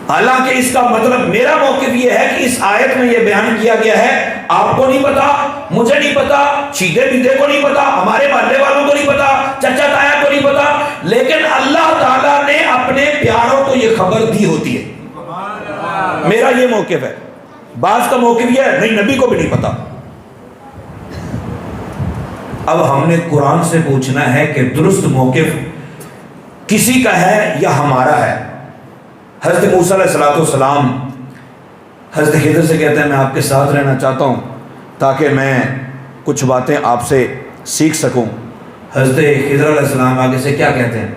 [SPEAKER 1] حالانکہ اس کا مطلب میرا موقف یہ ہے کہ اس آیت میں یہ بیان کیا گیا ہے آپ کو نہیں پتا، مجھے نہیں پتا، چیدے بیدے کو نہیں پتا، ہمارے محلے والوں کو نہیں پتا، چچا تایا کو نہیں پتا، لیکن اللہ تعالیٰ نے اپنے پیاروں کو یہ خبر دی ہوتی ہے. میرا یہ موقف ہے. بعض کا موقف یہ ہے نہیں نبی کو بھی نہیں پتا. اب ہم نے قرآن سے پوچھنا ہے کہ درست موقف کسی کا ہے یا ہمارا ہے. حضرت موسیٰ علیہ السلام حضرت خضر سے کہتے ہیں میں آپ کے ساتھ رہنا چاہتا ہوں تاکہ میں کچھ باتیں آپ سے سیکھ سکوں. حضرت خضر علیہ السلام آگے سے کیا کہتے ہیں؟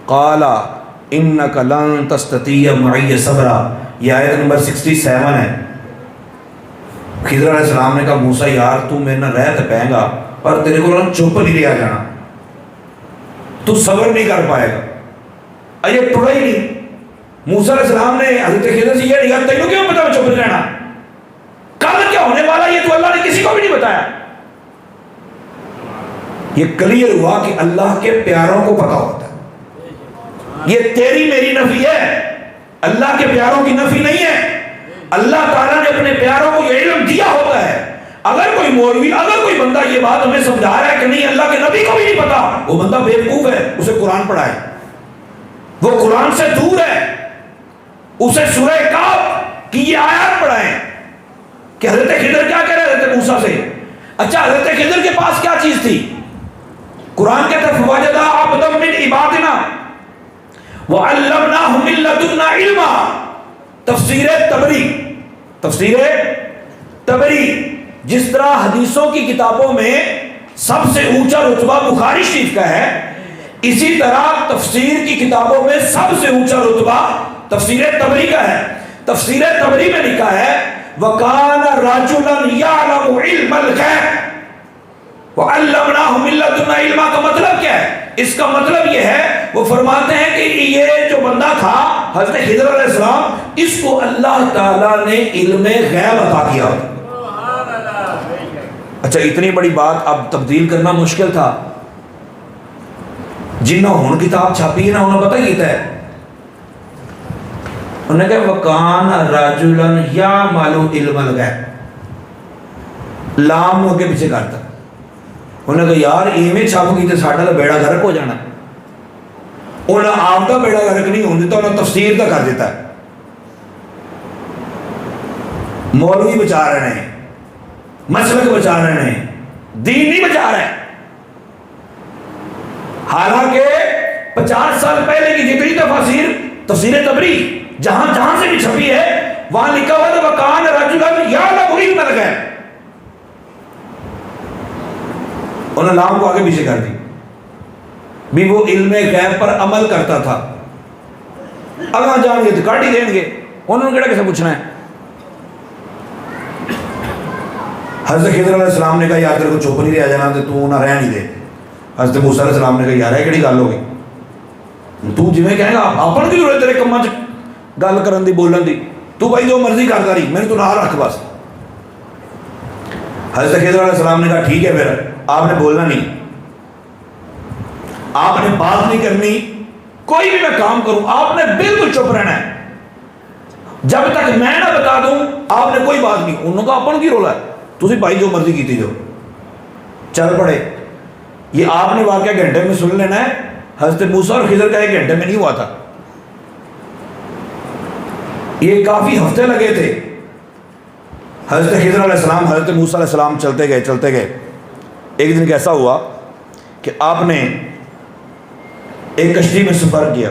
[SPEAKER 1] قال انک لن تستطیع معی صبرا. یہ آیت نمبر 67 ہے. خضر علیہ السلام نے کہا موسیٰ یار تو میرے نہ رہ تو پائے گا پر تیرے کو چپ نہیں لیا جانا، تو صبر نہیں کر پائے گا. یہ ٹوڑا ہی نہیں. موسیٰ علیہ السلام نے حضرت خضر سے یہ نہیں کہا تینوں کیوں پتا چپ نہیں رہنا، کل کیا ہونے والا یہ تو اللہ نے کسی کو بھی نہیں بتایا. یہ کلیئر ہوا کہ اللہ کے پیاروں کو پتا ہوتا ہے. یہ تیری میری نفی ہے، اللہ کے پیاروں کی نفی نہیں ہے. اللہ تعالیٰ نے اپنے پیاروں کو یہ علم دیا ہوتا ہے. اگر کوئی مولوی اگر کوئی بندہ یہ بات ہمیں سمجھا رہا ہے کہ نہیں اللہ کے نبی کو بھی نہیں پتا، وہ بندہ بیوقوف ہے. اسے قرآن پڑھائے، وہ قرآن سے دور ہے. اسے سورہ کہف کی یہ آیات پڑھائیں کہ حضرت خضر کیا کہہ رہے حضرت موسیٰ سے. اچھا حضرت خضر کے پاس کیا چیز تھی؟ قرآن کہتا ہے فوجدہ عبدا من عبادنا وعلمناہ من لدنا علما. تفسیر تبری جس طرح حدیثوں کی کتابوں میں سب سے اونچا رتبہ بخاری شریف کا ہے، اسی طرح تفسیر کی کتابوں میں سب سے اونچا رتبہ تفسیر تبری کا ہے. تفسیر تبری میں لکھا ہے وَكَانَ رَجُلًا يَعْلَمُ عِلْمَ الْغَيْبِ وَعَلَّمْنَاهُ مِن لَّدُنَّا عِلْمًا. کا مطلب کیا ہے؟ اس کا مطلب یہ ہے وہ فرماتے ہیں کہ یہ جو بندہ تھا حضرت خضر علیہ السلام اس کو اللہ تعالیٰ نے علم غیب عطا کیا. اچھا اتنی بڑی بات اب تبدیل کرنا مشکل تھا. جنہوں ہون کتاب چھاپی ہے نا انہوں نے پتہ کیتا ہے, انہوں نے کہا وکان رجلن یا مالو علم الغیب, لام ہو کے پیچھے کرتا. انہوں نے کہا یار ایویں چھپ گئی تو ساڈا تو بیڑا غرق ہو جانا. انہوں نے آپ کا بیڑا غرق نہیں ہونے دیتا, انہوں نے تفسیر کا کر دیتا ہے. مولوی بچا رہے ہیں, مسلک بچا رہے ہیں, دین نہیں بچا رہے. حالانکہ 50 سال پہلے کی جتنی تفسیر تبری جہاں جہاں سے بھی چھپی ہے وہاں لکھا ہوا تھا وکان رجلن یعلم علم الغیب. انہوں نے لام کو آگے پیچھے کر دی بھی وہ علم غیب پر عمل کرتا تھا. اگاں جان گے تو کاٹ ہی دیں گے, انہوں نے کہڑا کیسے پوچھنا ہے. حضرت خضر علیہ السلام نے کہا یار تیرے کو چپ نہیں رہا جانا تو نہ رہ نہیں دے. حضرت موسیٰ علیہ السلام نے کہا یار ہے کہڑی گل ہوگی, تو جویں کہے گا اپن کی ضرورت تیرے کماں چ گل کرن دی بولن دی, تو بھائی جو مرضی کرتا رہی میں نے تو نہ رکھ بس. حضرت خضر علیہ السلام نے کہا ٹھیک ہے پھر آپ نے بولنا نہیں, آپ نے بات نہیں کرنی, کوئی بھی میں کام کروں آپ نے بالکل چپ رہنا ہے جب تک میں نہ بتا دوں آپ نے کوئی بات نہیں. انہوں کا اپن کی رولا ہے, تسی بھائی جو مرضی کیتی جو چل پڑے. یہ آپ نے واقعہ گھنٹے میں سن لینا ہے, حضرت موسیٰ اور خضر کا ایک گھنٹے میں نہیں ہوا تھا, یہ کافی ہفتے لگے تھے. حضرت خضر علیہ السلام حضرت موسیٰ علیہ السلام چلتے گئے. ایک دن کیسا ہوا کہ آپ نے ایک کشتی میں سفر کیا,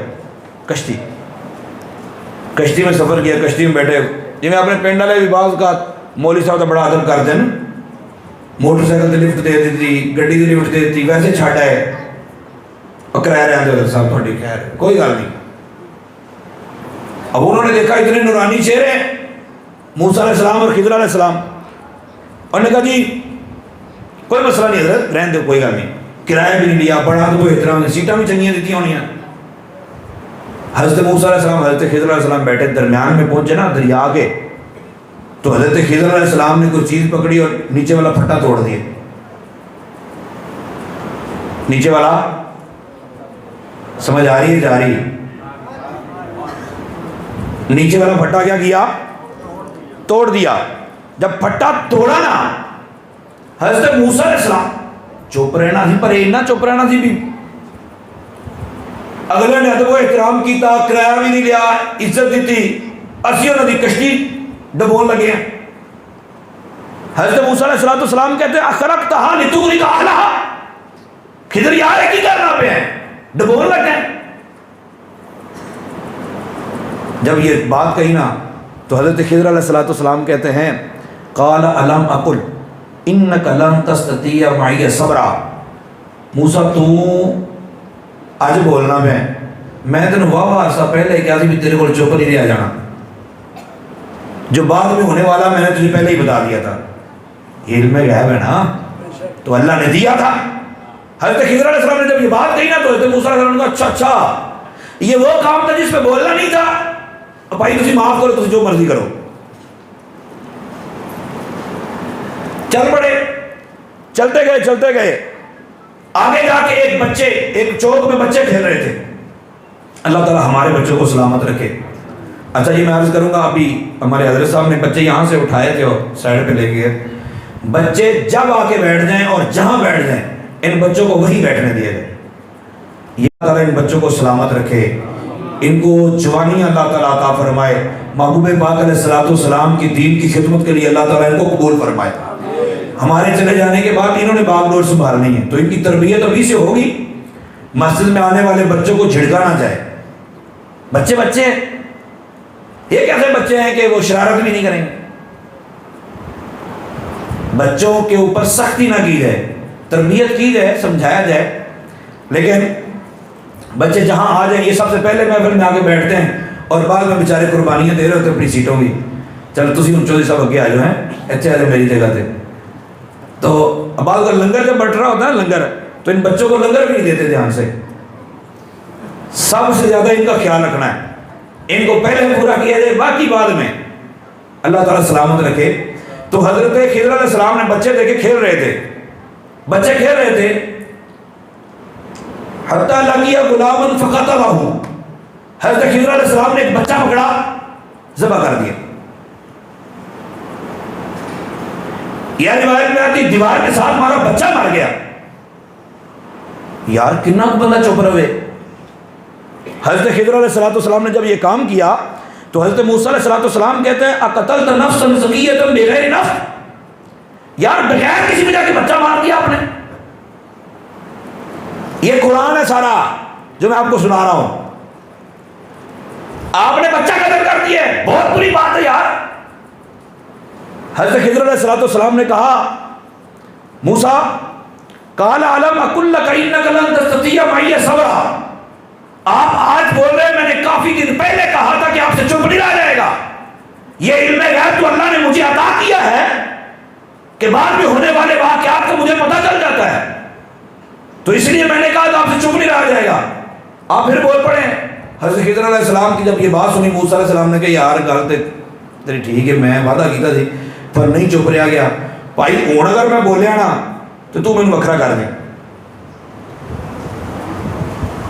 [SPEAKER 1] کشتی میں سفر کیا, کشتی میں بیٹھے جی میں اپنے پنڈ والے بھی بعض کا مولوی صاحب کا بڑا ادب کرتے ہیں, موٹر سائیکل کی لفٹ دے دیتی, گڈی کی لفٹ دے دیتی, ویسے چھاڑا ہے اور کرایہ رہے حضرت صاحب تھوڑی خیر کوئی گل نہیں. اب انہوں نے دیکھا اتنے نورانی چہرے موسیٰ علیہ السلام اور خضر علیہ السلام, انہوں نے کہا جی کوئی مسئلہ نہیں حضرت رہن دو کوئی گل نہیں, کرایہ بھی نہیں لیا, بڑا تو کوئی احترام نہیں, سیٹاں بھی چنگیاں دیتی ہونی ہیں. حضرت موسیٰ علیہ السلام حضرت خضر علیہ السلام بیٹھے, درمیان میں پہنچے نا دریا کے, تو حضرت خضر علیہ السلام نے کوئی چیز پکڑی اور نیچے والا پھٹا توڑ دیا. نیچے والا سمجھ آ رہی ہے جا رہی ہے, نیچے والا پھٹا کیا کیا توڑ دیا. جب پھٹا توڑا نا حضرت موسیٰ علیہ السلام چپ رہنا سی, پر اینا چپ رہنا سی بھی اگلے نے ادب و احترام کیتا, کرایہ بھی نہیں لیا, عزت دیتی, اسی انہوں نے کشتی ڈبون لگے ہیں. حضرت موسیٰ علیہ السلام کہتے ہیں اخرقتہا لتغرق اہلہا, خضر یار کی کرنا پہ ہیں, ڈبون لگ گئے. جب یہ بات کہی نا تو حضرت خضر علیہ السلام کہتے ہیں قال الم اقل انک لن تستطیع معی صبرا. موسیٰ تو آج بولنا میں تینوں واہ عرصہ پہلے کیا سی بھی تیرے کو چپ نہیں رہا جانا, جو بعد میں ہونے والا میں نے تجھے پہلے ہی بتا دیا تھا. علم غیب ہے نا تو اللہ نے دیا تھا. حضرت خضر علیہ السلام نے جب یہ بات کہی نا تو حضرت موسیٰ علیہ السلام نے کہا اچھا یہ وہ کام تھا جس پہ بولنا نہیں تھا, بھائی تسی معاف کرو, تسی جو مرضی کرو. چل پڑے, چلتے گئے آگے جا کے ایک چوک میں بچے کھیل رہے تھے. اللہ تعالیٰ ہمارے بچوں کو سلامت رکھے. اچھا جی میں عرض کروں گا, ابھی ہمارے حضرت صاحب نے بچے یہاں سے اٹھائے تھے اور سائڈ پہ لے گئے. بچے جب آ کے بیٹھ جائیں اور جہاں بیٹھ جائیں ان بچوں کو وہیں بیٹھنے دیا جائے. یہ اللہ تعالیٰ ان بچوں کو سلامت رکھے, ان کو جوانی اللہ تعالیٰ عطا فرمائے. محبوب پاک علیہ السلام کی دین کی خدمت کے لیے اللہ تعالیٰ ان کو قبول فرمائے. ہمارے چلے جانے کے بعد انہوں نے باغ ڈور سنبھالنی ہے, تو ان کی تربیت ابھی سے ہوگی. مسجد میں آنے والے بچوں کو جھڑکا نہ جائے. بچے یہ کیسے بچے ہیں کہ وہ شرارت بھی نہیں کریں گے. بچوں کے اوپر سختی نہ کی جائے, تربیت کی جائے, سمجھایا جائے. لیکن بچے جہاں آ جائیں یہ سب سے پہلے محفل میں آ کے بیٹھتے ہیں اور بعد میں بیچارے قربانیاں دے رہے ہوتے اپنی سیٹوں کی. چلو تسی ہوں چودھری صاحب اگے آ جاؤ, ہیں اچھے آ جاؤ میری جگہ تے. تو بعض کا لنگر جب بٹ رہا ہوتا ہے لنگر, تو ان بچوں کو لنگر بھی نہیں دیتے دھیان سے. سب سے زیادہ ان کا خیال رکھنا ہے. ان کو پہلے پورا کیا جائے، باقی بعد میں، اللہ تعالیٰ سلامت رکھے۔ تو حضرت خضر علیہ السلام نے بچے دیکھے کھیل رہے تھے، بچے کھیل رہے تھے، حتیٰ لقیا غلاما فقتلہ، حضرت خضر علیہ السلام نے ایک بچہ پکڑا، ذبح کر دیا۔ یہ روایت میں آتی دیوار کے ساتھ ہمارا بچہ مر گیا۔ یار کتنا بندہ چپ رہے۔ حضرت خضر علیہ السلام نے جب یہ کام کیا تو حضرت موسیٰ علیہ السلام کہتے ہیں اقتلت نفسا زکیۃ بغیر نفس، یار بغیر کسی وجہ کے بچہ مار دیا آپ نے۔ یہ قرآن ہے سارا جو میں آپ کو سنا رہا ہوں، آپ نے بچہ قتل کر دیا ہے، بہت بری بات ہے یار۔ حضرت خضر علیہ السلام نے کہا موسیٰ قال علم اقل لک انک لن تستطیع معی صبرا، آپ آج بول رہے ہیں، میں نے کافی دن پہلے کہا تھا کہ آپ سے چپ نہیں رہا جائے گا۔ یہ علم غیب تو اللہ نے مجھے عطا کیا ہے کہ بعد میں ہونے والے واقعات کا مجھے پتہ چل جاتا ہے، تو اس لیے میں نے کہا تو آپ سے چپ نہیں رہا جائے گا۔ آپ پھر بول پڑے۔ حضرت خضر علیہ السلام کی جب یہ بات سنی، موسیٰ علیہ السلام نے کہا یار گل تیری ٹھیک ہے، میں وعدہ کیتا تھی پر نہیں چپ رہا گیا، بھائی ہوں اگر میں بولیا نا تو مینوں وکھرا کر دیں،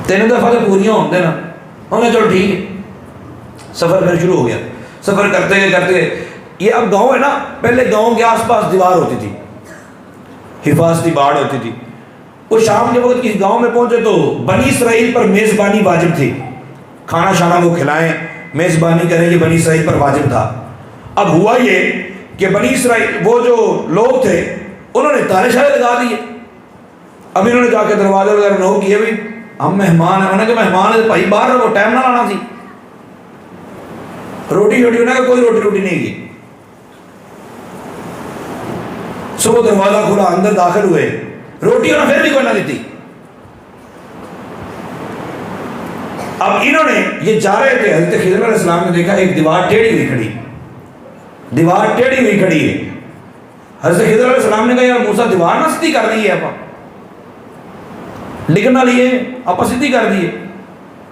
[SPEAKER 1] 3 دفعہ تو پوریاں ہوتے نا۔ انہیں چلو ٹھیک ہے، سفر پھر شروع ہو گیا۔ سفر کرتے گئے، یہ اب گاؤں ہے نا، پہلے گاؤں کے آس پاس دیوار ہوتی تھی، حفاظتی باڑ ہوتی تھی۔ وہ شام کے وقت کسی گاؤں میں پہنچے تو بنی اسرائیل پر میزبانی واجب تھی، کھانا شانا وہ کھلائیں، میزبانی کریں، یہ بنی اسرائیل پر واجب تھا۔ اب ہوا یہ کہ بنی اسرائیل وہ جو لوگ تھے انہوں نے تالے شالے لگا دیے۔ اب انہوں نے جا کے دروازے وغیرہ نو کیے، بھائی ہم مہمان ہیں، انہوں نے کہا مہمان ہے بھائی باہر رہو، ٹائم نہ لانا سی، روٹی انہوں نے کہا کوئی روٹی نہیں کی۔ صبح دروازہ کھلا، اندر داخل ہوئے، روٹی انہوں نے پھر بھی کوئی نہ دیتی۔ اب انہوں نے یہ جا رہے تھے، حضرت خضر علیہ السلام نے دیکھا ایک دیوار ٹیڑھی ہوئی کھڑی، دیوار ٹیڑھی ہوئی کھڑی ہے۔ حضرت خضر علیہ السلام نے کہا یار موسیٰ دیوار نہ سیدھی کر دی ہے، آپ لکھنا لیے آپ سیدھی کر دیے۔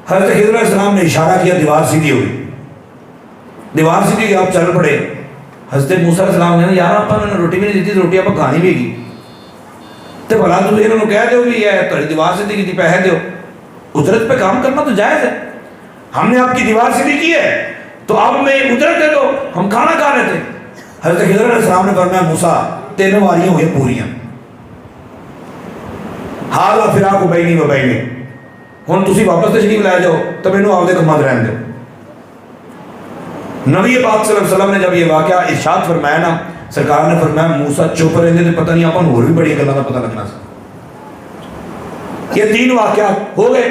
[SPEAKER 1] حضرت خضر علیہ السلام نے اشارہ کیا، دیوار سیدھی ہوئی، دیوار سیدھی ہوئی، آپ چل پڑے۔ حضرت موسیٰ علیہ السلام نے یار آپ نے روٹی بھی نہیں دیتی، روٹی آپ کھانی بھی گی تو بھلا تو انہوں نے کہہ دو بھی ہے تو دیوار سیدھی کی پیسے دو، اجرت پہ کام کرنا تو جائز ہے، ہم نے آپ کی دیوار سیدھی کی ہے تو آپ میں اجرت دے دو، ہم کھانا کھا رہے تھے۔ حضرت خضر علیہ السلام نے فرمایا موسیٰ 3 واریاں ہوئی پوریاں، حال فراق بینی و بینک، ہن تسی واپس تشریف لے جاؤ تو مینوں آپ دے کماں رہن دو۔ نبی پاک صلی اللہ علیہ وسلم نے جب یہ واقعہ ارشاد فرمایا نا، سرکار نے فرمایا موسیٰ چپ رہندے تو پتہ نہیں آپ اور بھی بڑی گلاں دا پتہ لگنا سی۔ یہ 3 واقعات ہو گئے۔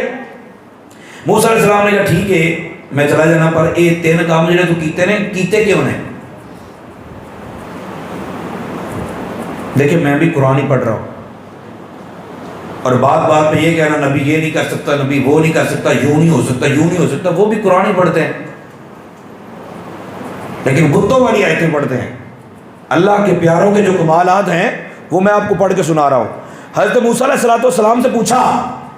[SPEAKER 1] موسیٰ علیہ السلام نے کہا ٹھیک ہے میں چلا جانا، پر یہ 3 کام جڑے تو کیتے نے، کیتے کیوں نے؟ دیکھیں میں بھی قرآن ہی پڑھ رہا ہوں، اور بات بات پہ یہ کہنا نبی یہ نہیں کر سکتا، نبی وہ نہیں کر سکتا، یوں نہیں ہو سکتا، یوں نہیں ہو سکتا، وہ بھی قرآن ہی پڑھتے ہیں لیکن بتوں والی آیتیں پڑھتے ہیں۔ اللہ کے پیاروں کے جو کمالات ہیں وہ میں آپ کو پڑھ کے سنا رہا ہوں۔ حضرت موسیٰ علیہ السلام سے پوچھا،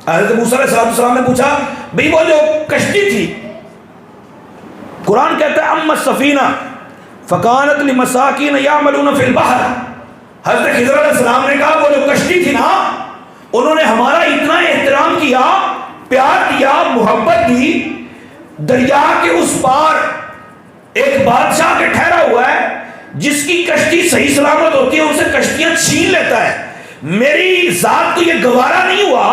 [SPEAKER 1] حضرت موسیٰ علیہ السلام نے پوچھا بھئی وہ جو کشتی تھی، قرآن کہتا ہے اما السفینہ فکانت لمساکین یعملون فی البحر، حضرت خضر علیہ السلام نے کہا وہ جو کشتی تھی نا، انہوں نے ہمارا اتنا احترام کیا، پیار کیا، محبت دی، دریا کے اس پار ایک بادشاہ کے ٹھہرا ہوا ہے جس کی کشتی صحیح سلامت ہوتی ہے، اسے کشتیاں چھین لیتا ہے۔ میری ذات کو یہ گوارا نہیں ہوا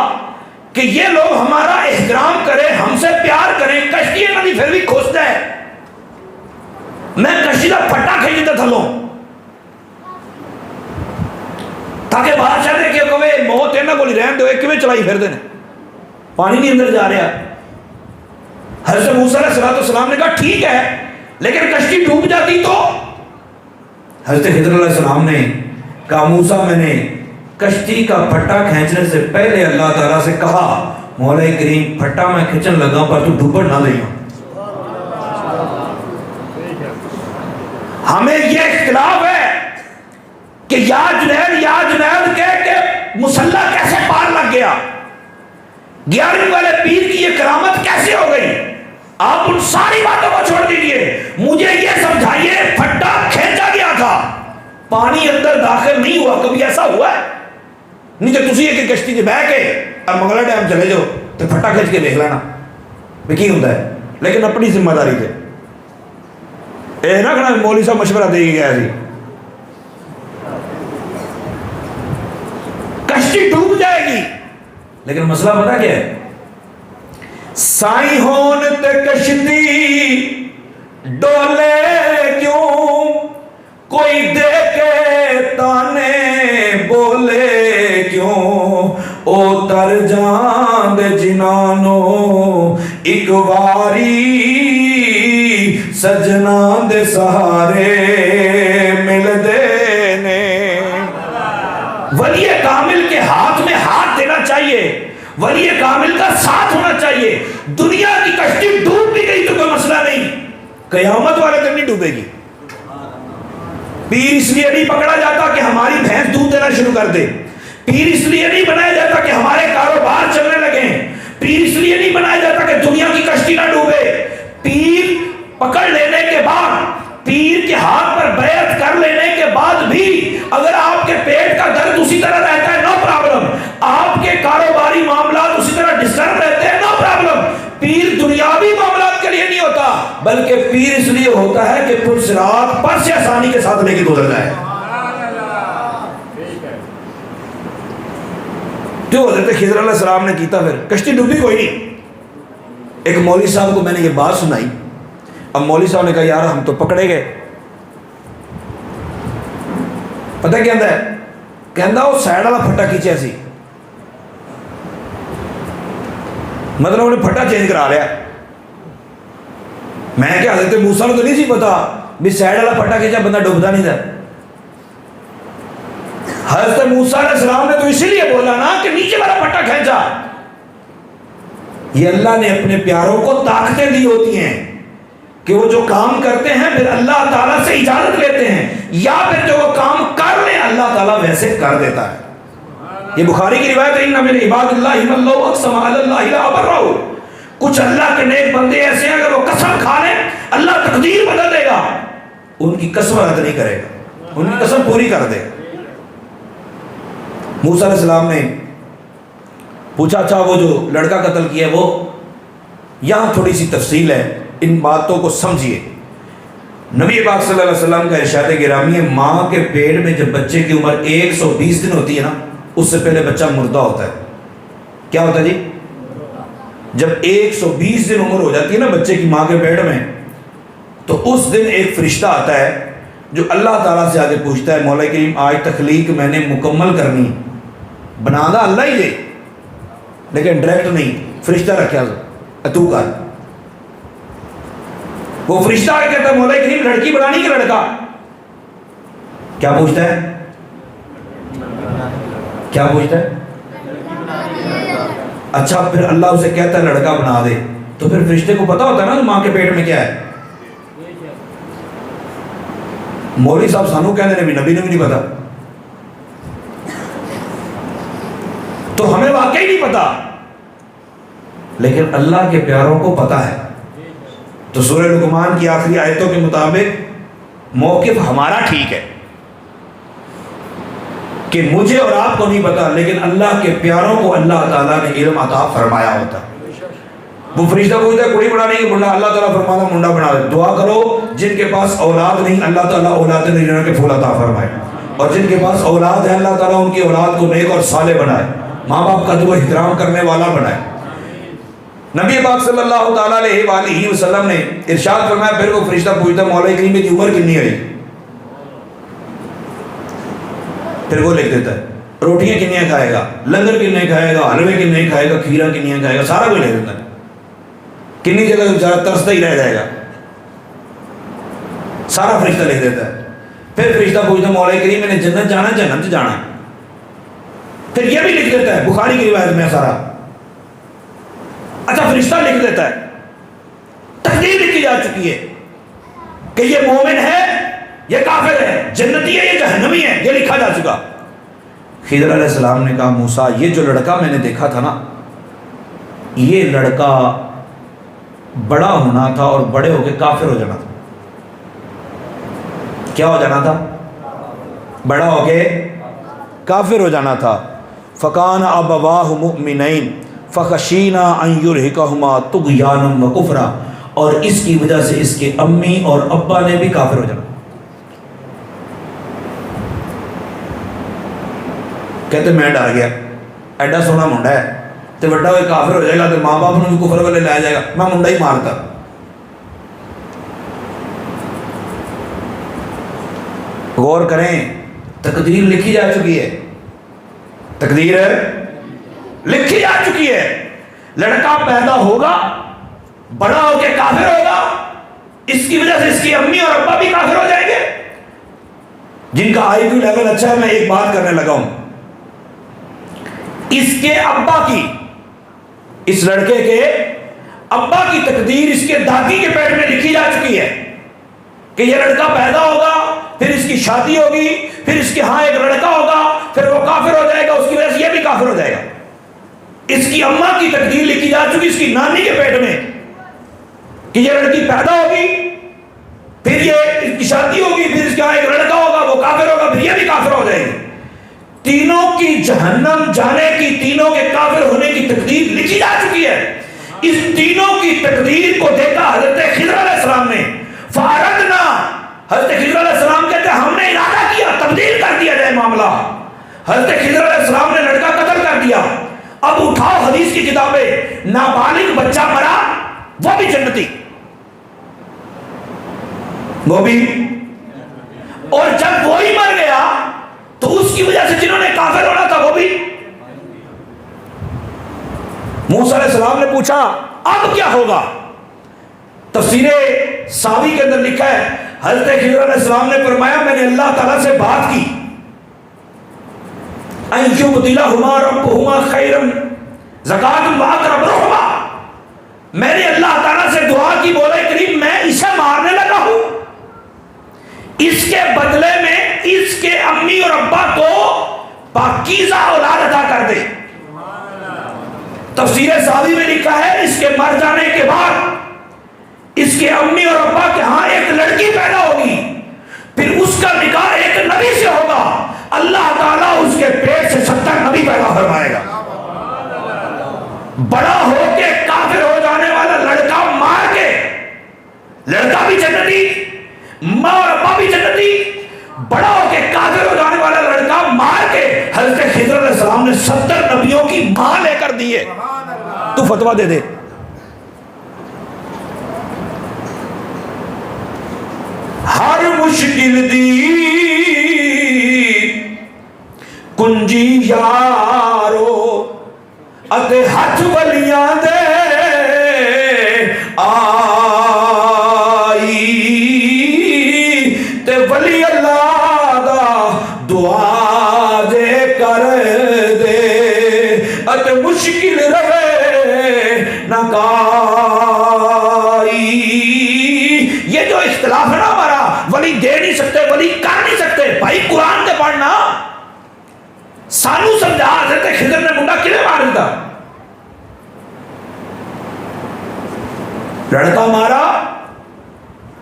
[SPEAKER 1] کہ یہ لوگ ہمارا احترام کریں، ہم سے پیار کریں، کشتی نہ پھر بھی کھوستا ہے، میں کشتی کا پھٹا کھینچتا تھلوں تاکہ بادشاہ نے کہ کوئی موت ہے نا کوئی رہن دو، ایک میں چلائی پھر دینے، پانی نہیں اندر جا رہا۔ حضرت موسیٰ علیہ السلام نے کہا ٹھیک ہے لیکن کشتی ڈوب جاتی تو؟ حضرت خضر علیہ السلام نے کہا موسیٰ میں نے کشتی کا پھٹا کھینچنے سے پہلے اللہ تعالیٰ سے کہا مولا کریم پھٹا میں کھینچن لگا پر تو ڈوبر نہ دیں۔ ہمیں یہ اختلاف ہے کہ یا جنید کہہ کے مسلح کیسے پار لگ گیا، 11ویں والے پیر کی یہ کرامت کیسے ہو گئی؟ آپ ان ساری باتوں کو چھوڑ دیجئے، مجھے یہ سمجھائیے پھٹا کھینچا گیا تھا، پانی اندر داخل نہیں ہوا، کبھی ایسا ہوا ہے؟ نہیں تو تسی ایک کشتی بہ کے اور منگلا ڈیم چلے جاؤ تو پھٹا کھینچ کے دیکھ لینا بھی کی ہوتا ہے، لیکن اپنی ذمہ داری سے اے نہ کہنا مولوی صاحب مشورہ دے گیا سی، کشتی ڈوب جائے گی۔ لیکن مسئلہ پتہ کیا ہے؟ سائی ہون تے کشتی ڈولے کیوں، کوئی دیکھے تانے بولے کیوں، او تر جان دے جنانو ایک واری، سجنا دے سہارے مل دے نے۔ ولی کامل کے ہاتھ میں ہاتھ دینا چاہیے، ولی کامل کا ساتھ ہونا چاہیے۔ دنیا کی کشتی ڈوب بھی گئی تو کوئی مسئلہ نہیں، قیامت والے دن نہیں ڈوبے گی۔ پیر اس لیے نہیں پکڑا جاتا کہ ہماری بھینس دودھ دینا شروع کر دے، پیر اس لیے نہیں بنایا جاتا کہ ہمارے کاروبار چلنے لگیں، پیر اس لیے نہیں بنایا جاتا کہ دنیا کی کشتی نہ ڈوبے۔ پیر پکڑ لینے کے بعد، پیر کے ہاتھ پر بیعت کر لینے کے بعد بھی اگر آپ کے پیٹ کا درد اسی طرح رہتا ہے، نو پرابلم، آپ کے کاروباری معاملات اسی طرح ڈسٹرب رہتے ہیں، نو پرابلم۔ پیر دنیاوی معاملات کے لیے نہیں ہوتا، بلکہ پیر اس لیے ہوتا ہے کہ پل صراط پر سے آسانی کے ساتھ لے کے گزر جائے۔ جو حضرت خضر علیہ السلام نے کیتا، پھر کشتی ڈوبی کوئی نہیں۔ ایک مولوی صاحب کو میں نے یہ بات سنائی، اب مولوی صاحب نے کہا یار ہم تو پکڑے گئے، پتہ کیا ہے؟ کہندا وہ سائڈ والا پھٹا کھینچیا سی، مطلب انہیں پھٹا چینج کرا لیا۔ میں کہ حضرت موسیٰ نے تو نہیں سی پتا بھی سائڈ والا پھٹا کھینچا بندہ ڈوبتا نہیں تھا۔ حضرت موسیٰ علیہ السلام نے تو اسی لیے بولا نا کہ نیچے والا پھٹا کھینچا۔ یہ اللہ نے اپنے پیاروں کو طاقتیں دی ہوتی ہیں کہ وہ جو کام کرتے ہیں پھر اللہ تعالیٰ سے اجازت لیتے ہیں، یا پھر جو وہ کام کر لیں اللہ تعالیٰ ویسے کر دیتا ہے۔ یہ بخاری کی روایت ہے، ان من عباد اللہ من لو اقسم علی اللہ لا ابرہ، کچھ اللہ کے نیک بندے ایسے ہیں اگر وہ قسم کھا لیں اللہ تقدیر بدل دے گا، ان کی قسم رد نہیں کرے گا، ان کی قسم پوری کر دے گا۔ موسیٰ علیہ السلام نے پوچھا اچھا وہ جو لڑکا قتل کیا وہ، یہاں تھوڑی سی تفصیل ہے، ان باتوں کو سمجھیے۔ نبی پاک صلی اللہ علیہ وسلم کا ارشاد گرامی ہے، ماں کے پیٹ میں جب بچے کی عمر 120 دن ہوتی ہے نا، اس سے پہلے بچہ مردہ ہوتا ہے۔ کیا ہوتا ہے جی؟ جب 120 دن عمر ہو جاتی ہے نا بچے کی ماں کے پیٹ میں، تو اس دن ایک فرشتہ آتا ہے جو اللہ تعالیٰ سے آگے پوچھتا ہے مولا کریم آج تخلیق میں نے مکمل کرنی، بنانا اللہ ہی دے لیکن ڈائریکٹ نہیں، فرشتہ رکھا تو کر۔ وہ فرشتہ آگے کہتا ہے مولا کریم لڑکی بنانی کہ لڑکا؟ کیا پوچھتا ہے؟ کیا پوچھتا ہے؟ اچھا پھر اللہ اسے کہتا ہے لڑکا بنا دے، تو پھر فرشتے کو پتا ہوتا ہے نا ماں کے پیٹ میں کیا ہے۔ مولوی صاحب سانو کہنے نے بھی نبی نے بھی نہیں پتا، تو ہمیں واقعی نہیں پتا، لیکن اللہ کے پیاروں کو پتا ہے۔ تو سورہ لقمان کی آخری آیتوں کے مطابق موقف ہمارا ٹھیک ہے کہ مجھے اور آپ کو نہیں پتا، لیکن اللہ کے پیاروں کو اللہ تعالیٰ نے علم عطا فرمایا ہوتا۔ وہ فرشتہ پوچھتا ہے کڑی بنانے کی منڈا، اللہ تعالیٰ فرماتا منڈا بنا دے۔ دعا کرو جن کے پاس اولاد نہیں اللہ تعالیٰ اولاد نہیں کے پھول عطا فرمائے، اور جن کے پاس اولاد ہے اللہ تعالیٰ ان کی اولاد کو نیک اور صالح بنائے، ماں باپ کا ادب و احترام کرنے والا بنائے۔ نبی پاک صلی اللہ تعالیٰ علیہ وآلہ وسلم نے ارشاد فرمایا، پھر وہ فرشتہ پوچھتا مولا کریم کی عمر کتنی ہے؟ پھر وہ لکھ دیتا ہے روٹیاں کنیاں کھائے گا، لنگر کننے کھائے گا، حلوے کننے کھائے گا، کھیرا کنیاں کھائے گا، سارا کوئی لکھ دیتا ہے۔ کنی جگہ بیچارہ ترستا ہی رہ جائے گا، سارا فرشتہ لکھ دیتا ہے۔ پھر فرشتہ پوچھتا مولا کریم میں نے جنت جانا ہے جنت جانا ہے، پھر یہ بھی لکھ دیتا ہے بخاری کی روایت میں سارا۔ اچھا فرشتہ لکھ دیتا ہے، تقدیر لکھی جا چکی ہے کہ یہ مومن ہے یہ کافر ہے، جنتی ہے یہ جہنمی ہے، یہ لکھا جا چکا۔ خضر علیہ السلام نے کہا موسیٰ یہ جو لڑکا میں نے دیکھا تھا نا، یہ لڑکا بڑا ہونا تھا اور بڑے ہو کے کافر ہو جانا تھا. کیا ہو جانا تھا؟ بڑا ہو کے کافر ہو جانا تھا. فَكَانَ أَبَوَاهُ مُؤْمِنَيْنِ فَخَشِينَا أَن يُرْهِقَهُمَا طُغْيَانًا وَكُفْرًا. اور اس کی وجہ سے اس کے امی اور ابا نے بھی کافر ہو جانا. کہتے میں ڈر گیا، ایڈا سونا منڈا ہے تو بڑا ہوئے کافر ہو جائے گا تو ماں باپ نے بھی کفر والے لے جائے گا، میں منڈا ہی مارتا. غور کریں، تقدیر لکھی جا چکی ہے، تقدیر لکھی جا چکی ہے. لڑکا پیدا ہوگا، بڑا ہو کے کافر ہوگا، اس کی وجہ سے اس کی امی اور ابا بھی کافر ہو جائیں گے. جن کا آئی کیو لیول اچھا ہے، میں ایک بات کرنے لگا ہوں، اس کے ابا کی، اس لڑکے کے ابا کی تقدیر اس کے دادی کے پیٹ میں لکھی جا چکی ہے کہ یہ لڑکا پیدا ہوگا، پھر اس کی شادی ہوگی، پھر اس کے ہاں ایک لڑکا ہوگا، پھر وہ کافر ہو جائے گا، اس کی وجہ سے یہ بھی کافر ہو جائے گا. اس کی اماں کی تقدیر لکھی جا چکی اس کی نانی کے پیٹ میں کہ یہ لڑکی پیدا ہوگی، پھر یہ اس کی شادی ہوگی، پھر اس کے ہاں ایک لڑکا ہوگا، وہ کافر ہوگا، پھر یہ بھی کافر ہو جائے گی. تینوں کی جہنم جانے کی، تینوں کے کافر ہونے کی تقدیر لکھی جا چکی ہے. اس تینوں کی تقدیر کو دیکھا حضرت خضر علیہ السلام نے. فَأَرَدْنَا، حضرت خضر علیہ السلام کہتے ہیں ہم نے ارادہ کیا تبدیل کر دیا جائے معاملہ. حضرت خضر علیہ السلام نے لڑکا قتل کر دیا. اب اٹھاؤ حدیث کی کتابیں، نابالغ بچہ مرا وہ بھی جنتی، وہ بھی، اور جب وہی مر گیا تو اس کی وجہ سے جنہوں نے کافر ہونا تھا وہ بھی. موسیٰ علیہ السلام نے پوچھا اب کیا ہوگا؟ تفسیر ساوی کے اندر لکھا ہے حضرت خضر علیہ السلام نے فرمایا میں نے اللہ تعالیٰ سے بات کی، اَن يُبْدِلَهُمَا رَبُّهُمَا خَيْرًا زَكَاةً وَأَقْرَبَ رُحْمًا. میں نے اللہ تعالیٰ سے دعا کی، بولے کریم میں اسے مارنے لگا ہوں، اس کے بدلے میں اس کے امی اور ابا کو پاکیزہ اولاد عطا کر دے. تفسیر ساوی میں لکھا ہے اس کے مر جانے کے بعد اس کے امی اور ابا کے ہاں ایک لڑکی پیدا ہوگی، پھر اس کا نکاح ایک نبی سے ہوگا، اللہ تعالیٰ اس کے پیٹ سے 70 نبی پیدا فرمائے گا. بڑا ہو کے کافر ہو جانے والا لڑکا مار کے، لڑکا بھی جنتی، ماں اور ابا بھی جنتی، بڑا ہو کے کافر ہو جانے والا لڑکا مار کے حضرت خضر علیہ السلام نے 70 نبیوں کی ماں لے کر دی ہے. تو فتویٰ دے دے. ہر مشکل دی کنجی یارو اتے ہاتھ ولیاں دے آئی تے ولی اللہ دا دعا دے کر دے اتے مشکل رہے نہ کائی. یہ جو اختلاف ہے نا ہمارا، ولی دے نہیں سکتے، ولی کر نہیں سکتے، بھائی قرآن دے پڑھنا. سانو سمجھا حضرت خضر نے منڈا کنے مار دیتا، لڑکا مارا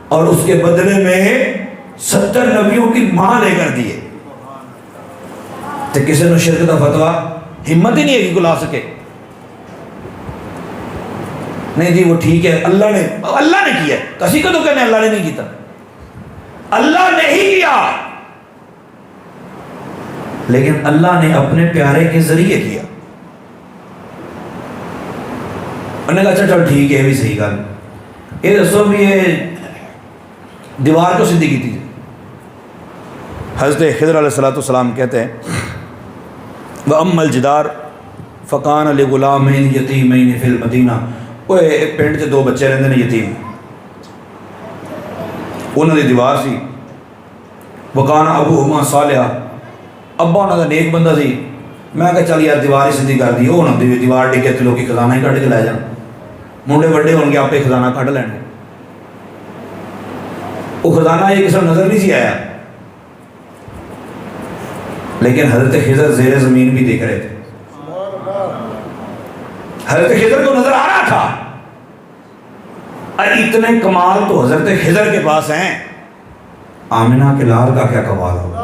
[SPEAKER 1] اور اس کے بدلے میں 70 نبیوں کی ماں لے کر دیے. تو کسی نے شرک کا فتویٰ ہمت ہی نہیں ہے کہ لا سکے. نہیں جی وہ ٹھیک ہے، اللہ نے کیا. کسی کو تو کہنے اللہ نے نہیں کیتا، اللہ نے ہی کیا، لیکن اللہ نے اپنے پیارے کے ذریعے کیا. انہوں نے کہا اچھا چل ٹھیک ہے، یہ بھی صحیح گل. یہ دسو بھی یہ دیوار کو سیدھی کی تھی. حضرت خضر علیہ السلام کہتے ہیں وَأَمَّا الْجِدَارُ فَكَانَ لِغُلَامَيْنِ يَتِيمَيْنِ فِي الْمَدِينَةِ. وہ ایک پنڈ سے 2 بچے رہتے ہیں یتیم، انہوں نے دیوار سی. وَكَانَ أَبُوهُمَا صَالِحًا، ابا انہوں کا نیک بندہ سی. میں کہا چل یار دیوار ہی سیدھی کر دی، وہ نہ دیوار ڈگے تو لوگ خزانہ ہی کٹ کے لے جان، منڈے بڑے ہون گے آپ خزانہ کٹ لین گے. وہ خزانہ یہ کسی نظر نہیں سی آیا، لیکن حضرت خضر زیر زمین بھی دیکھ رہے تھے. حضرت خضر کو نظر آ رہا تھا اور اتنے کمال تو حضرت خضر کے پاس ہیں، آمنہ کے لال کا کیا کمال ہوگا؟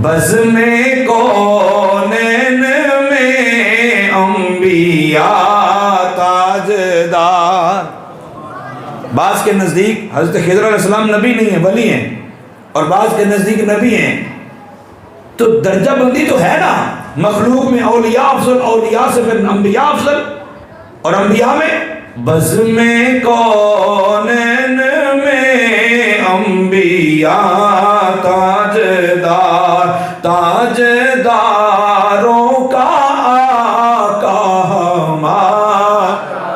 [SPEAKER 1] بزم کونین میں انبیاء تاجدار۔ بعض کے نزدیک حضرت خضر علیہ السلام نبی نہیں ہیں، ولی ہیں، اور بعض کے نزدیک نبی ہیں، تو درجہ بندی تو ہے نا، مخلوق میں اولیاء افضل، اولیاء سے پھر انبیاء افضل، اور انبیاء میں بزم کونین میں انبیاء تاجدار، تاجداروں کا آقا ہمارا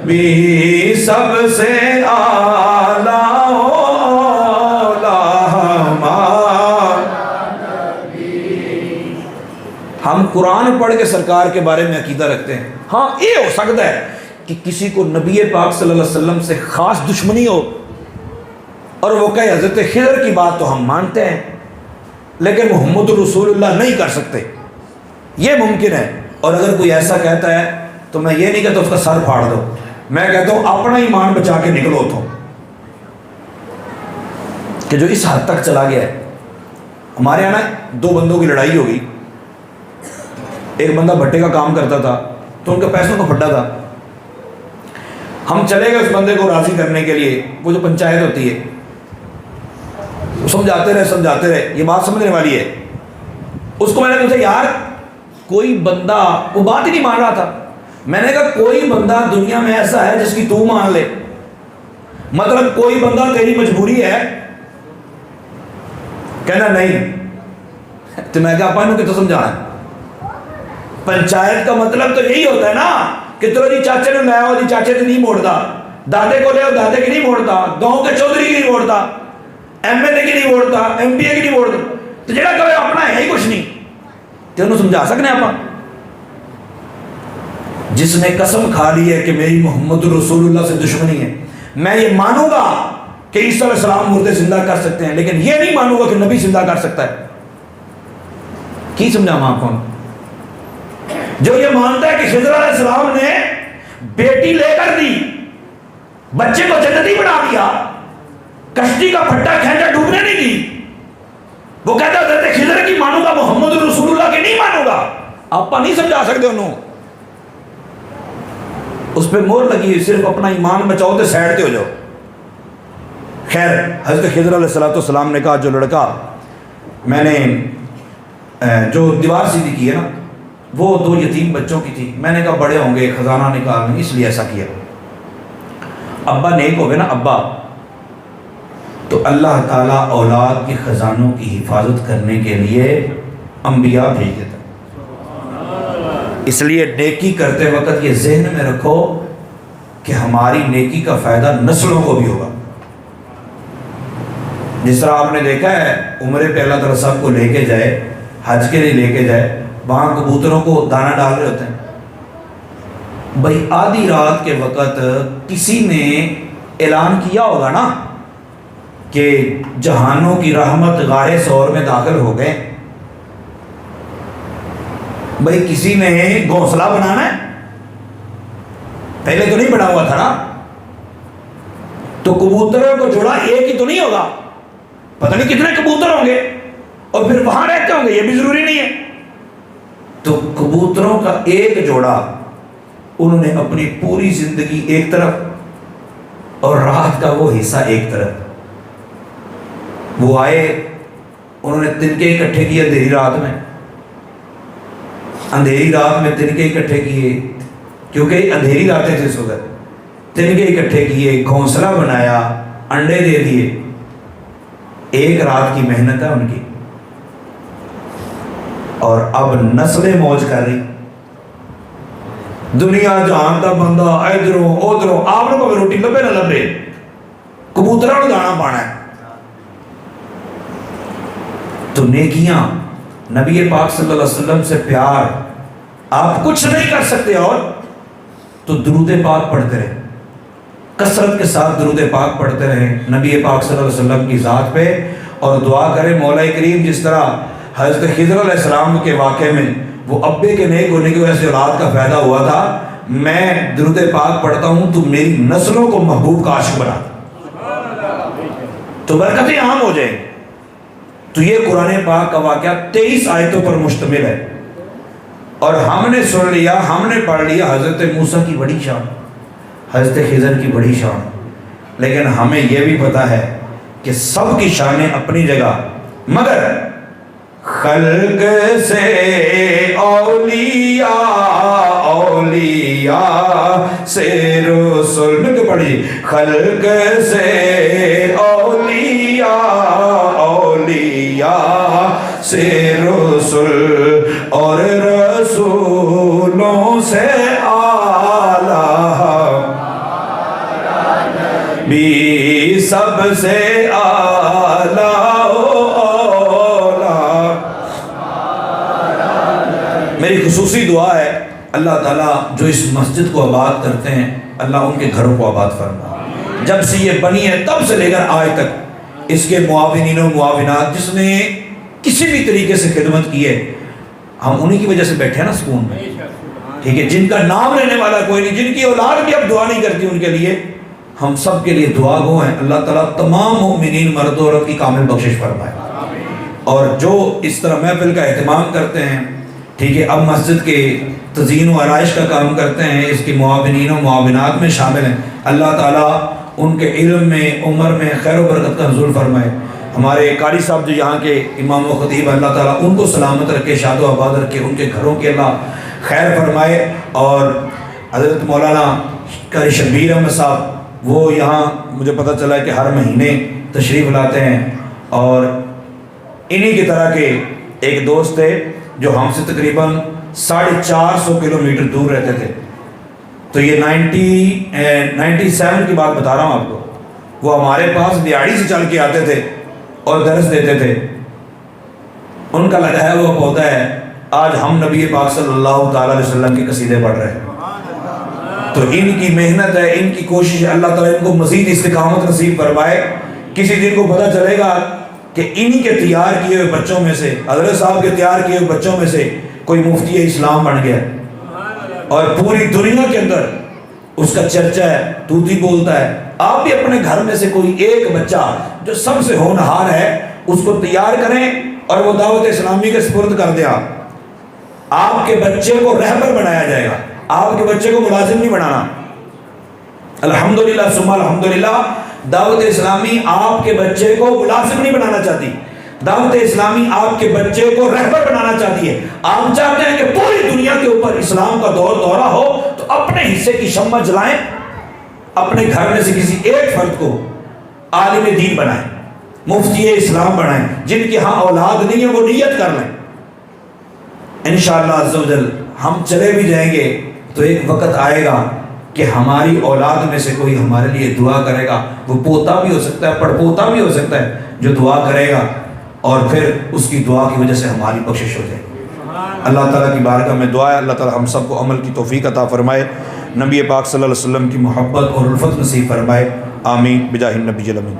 [SPEAKER 1] بھی سب سے اعلیٰ اولا ہمارا۔ ہم قرآن پڑھ کے سرکار کے بارے میں عقیدہ رکھتے ہیں، ہاں یہ ہو سکتا ہے کہ کسی کو نبی پاک صلی اللہ علیہ وسلم سے خاص دشمنی ہو اور وہ کہے حضرت خضر کی بات تو ہم مانتے ہیں لیکن محمد رسول اللہ نہیں کر سکتے، یہ ممکن ہے۔ اور اگر کوئی ایسا کہتا ہے تو میں یہ نہیں کہتا اس کا سر پھاڑ دو، میں کہتا ہوں اپنا ایمان بچا کے نکلو تو، کہ جو اس حد تک چلا گیا ہے۔ ہمارے یہاں دو بندوں کی لڑائی ہو گئی، ایک بندہ بھٹے کا کام کرتا تھا تو ان کے پیسوں کا پھڈا تھا، ہم چلے گئے اس بندے کو راضی کرنے کے لیے، وہ جو پنچایت ہوتی ہے سمجھاتے رہے، یہ بات سمجھنے والی ہے۔ اس کو میں نے پوچھا یار کوئی بندہ، وہ بات ہی نہیں مان رہا تھا، میں نے کہا کوئی بندہ دنیا میں ایسا ہے جس کی تو مان لے، مطلب کوئی بندہ تیری مجبوری ہے؟ کہنا نہیں، تو میں کہا اپن کو تو سمجھانا ہے، پنچایت کا مطلب تو یہی ہوتا ہے نا کہ چلو جی چاچے نے لایا ہو جی چاچے سے نہیں موڑتا، دادے کو لے دادے کی نہیں موڑتا، گاؤں کے چودھری کی نہیں موڑتا، ایم ایل اے کی نہیں موڑتا، ایم پی اے کی نہیں موڑتا، تو جڑا کہے اپنا ہے ہی کچھ نہیں، تو انہوں سمجھا سکنے آپ؟ جس نے قسم کھا لی ہے کہ میری محمد رسول اللہ سے دشمنی ہے، میں یہ مانوں گا کہ عیسیٰ علیہ السلام مردے زندہ کر سکتے ہیں لیکن یہ نہیں مانوں گا کہ نبی زندہ کر سکتا ہے۔ کی سمجھا آپ کو؟ جو یہ مانتا ہے کہ خضر علیہ السلام نے بیٹی لے کر دی، بچے کو جنتی بنا دیا، کشتی کا پھٹا کھینچا ڈوبنے نہیں دی، وہ کہتا ہے حضرت خضر کی مانوں گا محمد رسول اللہ کی نہیں مانوں گا، آپ نہیں سمجھا سکتے انہوں، اس پہ مور لگی ہوئی، صرف اپنا ایمان بچاؤ تو سائڈ تے ہو جاؤ۔ خیر حضرت خضر علیہ السلام نے کہا جو لڑکا میں نے جو دیوار سیدھی کی ہے نا وہ دو یتیم بچوں کی تھی، میں نے کہا بڑے ہوں گے خزانہ نکالنے، اس لیے ایسا کیا۔ ابا نیک ہو گئے نا ابا، تو اللہ تعالیٰ اولاد کے خزانوں کی حفاظت کرنے کے لیے انبیاء بھیج دیتا، اس لیے نیکی کرتے وقت یہ ذہن میں رکھو کہ ہماری نیکی کا فائدہ نسلوں کو بھی ہوگا۔ جس طرح آپ نے دیکھا ہے عمرے پہ اللہ تعالیٰ سب کو لے کے جائے، حج کے لیے لے کے جائے، وہاں کبوتروں کو دانہ ڈال رہے ہوتے ہیں، بھائی آدھی رات کے وقت کسی نے اعلان کیا ہوگا نا کہ جہانوں کی رحمت غار ثور میں داخل ہو گئے، بھائی کسی نے گھونسلہ بنانا ہے، پہلے تو نہیں بنا ہوا تھا نا، تو کبوتروں کو جوڑا ایک ہی تو نہیں ہوگا، پتہ نہیں کتنے کبوتر ہوں گے اور پھر وہاں رہتے ہوں گے، یہ بھی ضروری نہیں ہے، تو کبوتروں کا ایک جوڑا انہوں نے اپنی پوری زندگی ایک طرف اور رات کا وہ حصہ ایک طرف، وہ آئے انہوں نے تنکے اکٹھے کیے اندھیری رات میں تنکے اکٹھے کیے، کیونکہ اندھیری راتیں تھے اس وقت، تنکے اکٹھے کیے، گھونسلہ بنایا، انڈے دے دیے، ایک رات کی محنت ہے ان کی، اور اب نسلیں موج کر رہی، دنیا جہان کا بندہ ادھروں ادھروں، آپ نے کوئی روٹی لبے نہ لبے، کبوتروں کو دانا پانا ہے۔ تو نیکیاں، نبی پاک صلی اللہ علیہ وسلم سے پیار، آپ کچھ نہیں کر سکتے اور تو درود پاک پڑھتے رہے، کثرت کے ساتھ درود پاک پڑھتے رہے نبی پاک صلی اللہ علیہ وسلم کی ذات پہ، اور دعا کریں مولا کریم جس طرح حضرت خضر علیہ السلام کے واقعے میں وہ ابے کے نیک ہونے کی وجہ سے اولاد کا فائدہ ہوا تھا، میں درود پاک پڑھتا ہوں تو میری نسلوں کو محبوب کا عاشق بنا دے، تو برکتیں عام ہو جائیں۔ تو یہ قرآن پاک کا واقعہ 23 آیتوں پر مشتمل ہے، اور ہم نے سن لیا، ہم نے پڑھ لیا حضرت موسیٰ کی بڑی شان، حضرت خضر کی بڑی شان، لیکن ہمیں یہ بھی پتا ہے کہ سب کی شانیں اپنی جگہ، مگر خلق سے اولیاء، اولیاء سے رسول، میں تو پڑھی، خلق سے اولیاء، اولیاء سے رسول، اور رسولوں سے اعلیٰ بھی سب سے اعلیٰ اولیاء۔ میری خصوصی دعا ہے اللہ تعالیٰ جو اس مسجد کو آباد کرتے ہیں، اللہ ان کے گھروں کو آباد فرما۔ جب سے یہ بنی ہے تب سے لے کر آج تک اس کے معاونین و معاونات جس نے کسی بھی طریقے سے خدمت کی ہے، ہم انہی کی وجہ سے بیٹھے ہیں نا سکون میں، ٹھیک ہے، جن کا نام لینے والا کوئی نہیں، جن کی اولاد بھی اب دعا نہیں کرتی ان کے لیے، ہم سب کے لیے دعا گو ہیں۔ اللہ تعالیٰ تمام مومنین مرد و عورت کی کامل بخشش فرمائے، اور جو اس طرح محفل کا اہتمام کرتے ہیں، ٹھیک ہے، اب مسجد کے تزئین و آرائش کا کام کرتے ہیں، اس کی معاونین و معاونات میں شامل ہیں، اللہ تعالیٰ ان کے علم میں، عمر میں خیر و برکت کا نزول فرمائے۔ ہمارے قاری صاحب جو یہاں کے امام و خطیب، اللہ تعالیٰ ان کو سلامت رکھے، شاد و آباد رکھے، ان کے گھروں کے اللہ خیر فرمائے۔ اور حضرت مولانا قاری شبیر احمد صاحب، وہ یہاں مجھے پتہ چلا ہے کہ ہر مہینے تشریف لاتے ہیں، اور انہی کی طرح کے ایک دوست تھے جو ہم سے تقریباً 450 کلومیٹر دور رہتے تھے، تو یہ 97 کی بات بتا رہا ہوں آپ کو، وہ ہمارے پاس دیہڑی سے چل کے آتے تھے اور درس دیتے تھے۔ ان کا لگایا ہوا پودا ہے، آج ہم نبی پاک صلی اللہ تعالیٰ علیہ وسلم کے قصیدے پڑھ رہے ہیں، تو ان کی محنت ہے، ان کی کوشش ہے، اللہ تعالیٰ ان کو مزید استقامت نصیب فرمائے۔ کسی دن کو پتہ چلے گا کہ انہی کے تیار کیے ہوئے بچوں میں سے، حضرت صاحب کے تیار کیے ہوئے بچوں میں سے کوئی مفتی اسلام بن گیا، اور پوری دنیا کے اندر اس کا چرچا ہے، طوطی بولتا ہے۔ آپ بھی اپنے گھر میں سے کوئی ایک بچہ جو سب سے ہونہار ہے اس کو تیار کریں اور وہ دعوت اسلامی کے سپرد کر دیں۔ آپ کے بچے کو رہبر بنایا جائے گا، آپ کے بچے کو ملازم نہیں بنانا۔ الحمدللہ ثم الحمدللہ، دعوت اسلامی آپ کے بچے کو ملازم نہیں بنانا چاہتی، دعوت اسلامی آپ کے بچے کو رہبر بنانا چاہتی ہے۔ آپ چاہتے ہیں کہ پوری دنیا کے اوپر اسلام کا دورہ ہو، تو اپنے حصے کی شمع جلائیں، اپنے گھر میں سے کسی ایک فرد کو عالم دین بنائیں، مفتی اسلام بنائیں، جن کی ہاں اولاد نہیں ہے وہ نیت کر لیں۔ انشاءاللہ عز و جل ہم چلے بھی جائیں گے تو ایک وقت آئے گا کہ ہماری اولاد میں سے کوئی ہمارے لیے دعا کرے گا، وہ پوتا بھی ہو سکتا ہے، پڑ پوتا بھی ہو سکتا ہے، جو دعا کرے گا، اور پھر اس کی دعا کی وجہ سے ہماری بخشش ہو جائے۔ اللہ تعالیٰ کی بارگاہ میں دعا ہے اللہ تعالیٰ ہم سب کو عمل کی توفیق عطا فرمائے، نبی پاک صلی اللہ علیہ وسلم کی محبت اور الفت نصیب فرمائے، آمین بجاہ النبی الامین۔